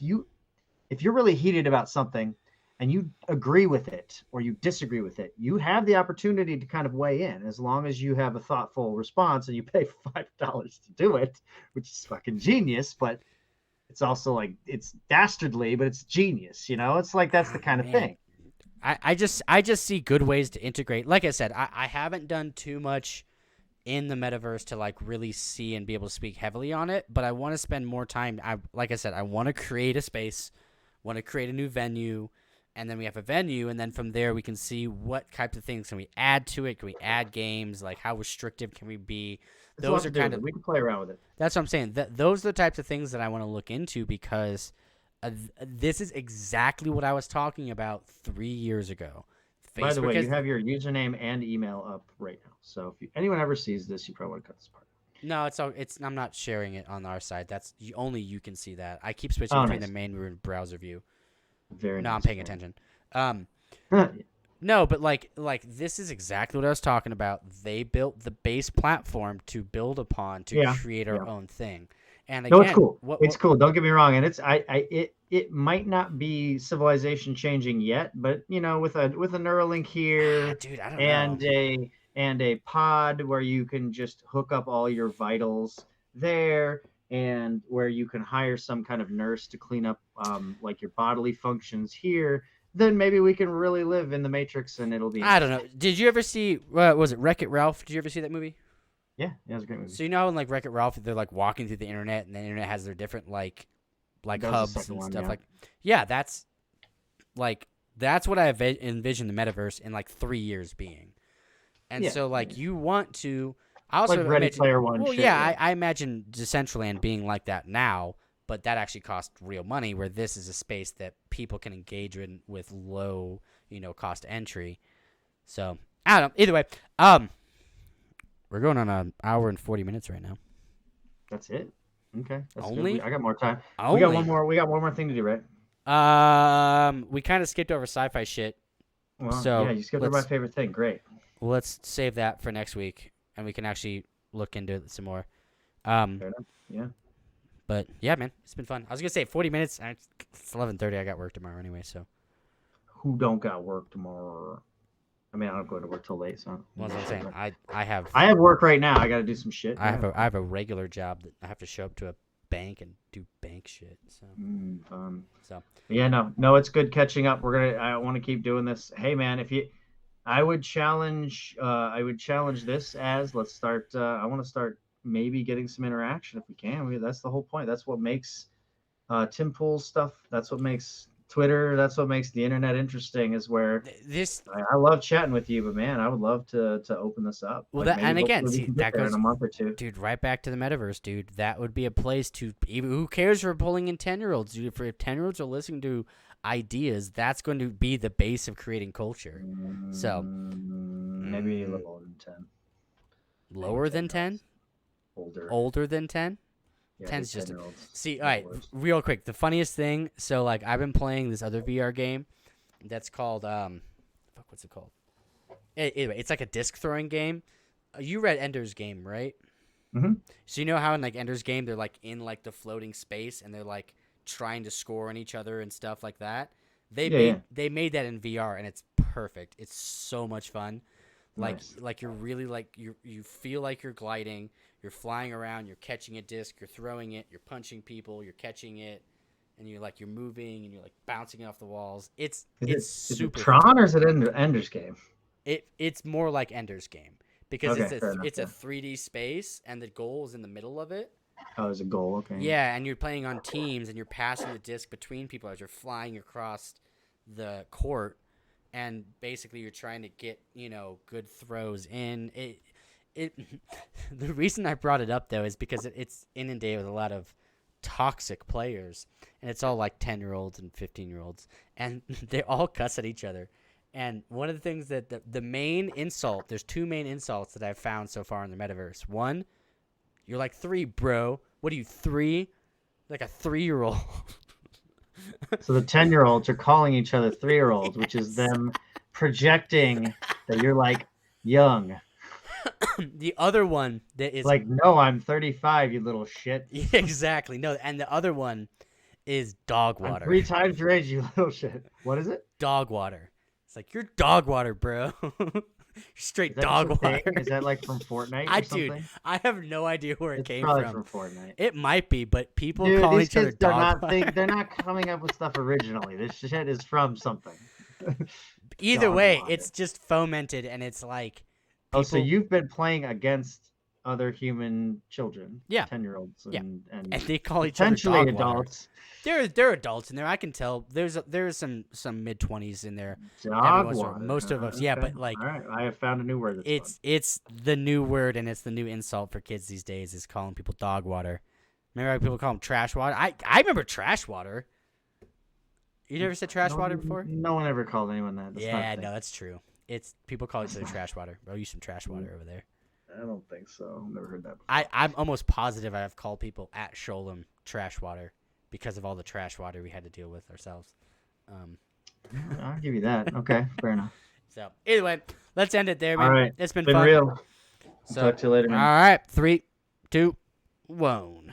you're really heated about something and you agree with it or you disagree with it, you have the opportunity to kind of weigh in as long as you have a thoughtful response and you pay $5 to do it, which is fucking genius, but it's also like it's dastardly, but it's genius, It's like that's the kind of thing. I just see good ways to integrate. Like I said, I haven't done too much in the metaverse to like really see and be able to speak heavily on it, but I want to spend more time. Like I said, I want to create a space, want to create a new venue, and then we have a venue, and then from there we can see what types of things can we add to it. Can we add games? Like how restrictive can we be? Those are kind of, we can play around with it. That's what I'm saying. Those are the types of things that I want to look into because this is exactly what I was talking about 3 years ago. By the way, you have your username and email up right now. So if anyone ever sees this, you probably want to cut this part. No, I'm not sharing it on our side. That's only you can see that. I keep switching between the main room and browser view. Very nice. I'm paying attention. No, but like this is exactly what I was talking about. They built the base platform to build upon to create our own thing. And again, no, it's cool. It's cool. Don't get me wrong. And it might not be civilization changing yet, but with a Neuralink here, dude, I don't know. And a pod where you can just hook up all your vitals there, and where you can hire some kind of nurse to clean up like your bodily functions here. then maybe we can really live in the Matrix and it'll be. I don't know. Did you ever see? Was it Wreck-It Ralph? Did you ever see that movie? Yeah, it was a great movie. So you know, in like Wreck-It Ralph, they're like walking through the internet, and the internet has their different like That was the hubs second and one, stuff. yeah. Like, yeah, that's what I envision the metaverse in like 3 years being. And Yeah, so like yeah. you want to. I also Like Ready imagine, Player One. well, shit, yeah, I imagine Decentraland being like that now, but that actually costs real money. Where this is a space that people can engage in with low, cost entry. So I don't know. Either way, we're going on an hour and 40 minutes right now. That's it. Okay, that's Only? good. I got more time. Only. We got one more. We got one more thing to do, right? We kind of skipped over sci-fi shit. Well, So, yeah, you skipped over my favorite thing. Great. Let's save that for next week, and we can actually look into it some more. Fair enough. Yeah. But yeah, man, it's been fun. I was gonna say 40 minutes. It's 11:30. I got work tomorrow anyway, so. Who don't got work tomorrow? I mean, I don't go to work till late, so. What was I saying? I have work right now. I got to do some shit. I have a regular job that I have to show up to a bank and do bank shit. So. Fun. So. Yeah, no, it's good catching up. I want to keep doing this. Hey, man, I would challenge this as let's start. I want to start maybe getting some interaction if we can. That's the whole point. That's what makes Tim Pool's stuff. That's what makes Twitter. That's what makes the internet interesting. Is where I love chatting with you, but man, I would love to open this up. Well, Like, and again, hopefully we see, can get that there goes in a month or two. Dude, right back to the metaverse, dude. That would be a place to. Who cares for pulling in 10-year-olds, dude? If 10-year-olds are listening to ideas, that's going to be the base of creating culture. So maybe a little older than 10. Lower than 10? Older than 10? Yeah, 10's just. 10-year-olds. See, all right, real quick. The funniest thing. So, like, I've been playing this other VR game that's called what's it called? Anyway, it's like a disc throwing game. You read Ender's Game, right? Mm-hmm. So you know how in like Ender's Game they're like in like the floating space and they're like trying to score on each other and stuff like that. They made that in VR and it's perfect. It's so much fun. Like you're really like you feel like you're gliding, you're flying around, you're catching a disc, you're throwing it, you're punching people, you're catching it, and you're moving and you're like bouncing off the walls. It's super. Is it Tron or is it Ender's Game? It's more like Ender's Game because Okay, it's a 3D space and the goal is in the middle of it. Oh, there's a goal. Okay. Yeah, and you're playing on teams and you're passing the disc between people as you're flying across the court, and basically you're trying to get good throws in. The reason I brought it up though is because it's inundated with a lot of toxic players, and it's all like 10-year-olds and 15-year-olds, and they all cuss at each other. And one of the things that the main insult, there's two main insults that I've found so far in the metaverse. One, you're like 3, bro. What are you, 3? Like a 3-year-old. So the 10-year-olds are calling each other 3-year-olds, Yes. which is them projecting that you're like young. The other one that is Like, no, I'm 35, you little shit. Yeah, exactly. No, and the other one is dog I'm water. 3 times your age, you little shit. What is it? Dog water. It's like you're dog water, bro. Straight Is that dog just a water. thing? Is that like from Fortnite or something? Dude, I have no idea where it It's came probably from. Fortnite. It might be, but people Dude, call these each other kids are dog water. they're not coming up with stuff originally. This shit is from something. Either dog way, water. it's just fomented, and it's like. Oh, so people- you've been playing against other human children, Yeah. 10-year-olds, and And they call each other potentially dog water. adults. They're adults in there. I can tell. There's some mid-20s in there. Dog once in a while. water. Most of us, yeah, Okay. but, like, all right, I have found a new word. That's It's the new word, and it's the new insult for kids these days is calling people dog water. Remember how people call them trash water? I remember trash water. You never said trash water before? No one ever called anyone that. That's not a Yeah, thing. no, that's true. It's people call each other trash water. Bro, use some trash water over there. I don't think so. I've never heard that before. I'm almost positive I have called people at Sholem trash water because of all the trash water we had to deal with ourselves. I'll give you that. Okay, fair enough. So anyway, let's end it there, man. All right. It's been Been fun. real. So, Talk to you later, man. All right, 3, 2, 1.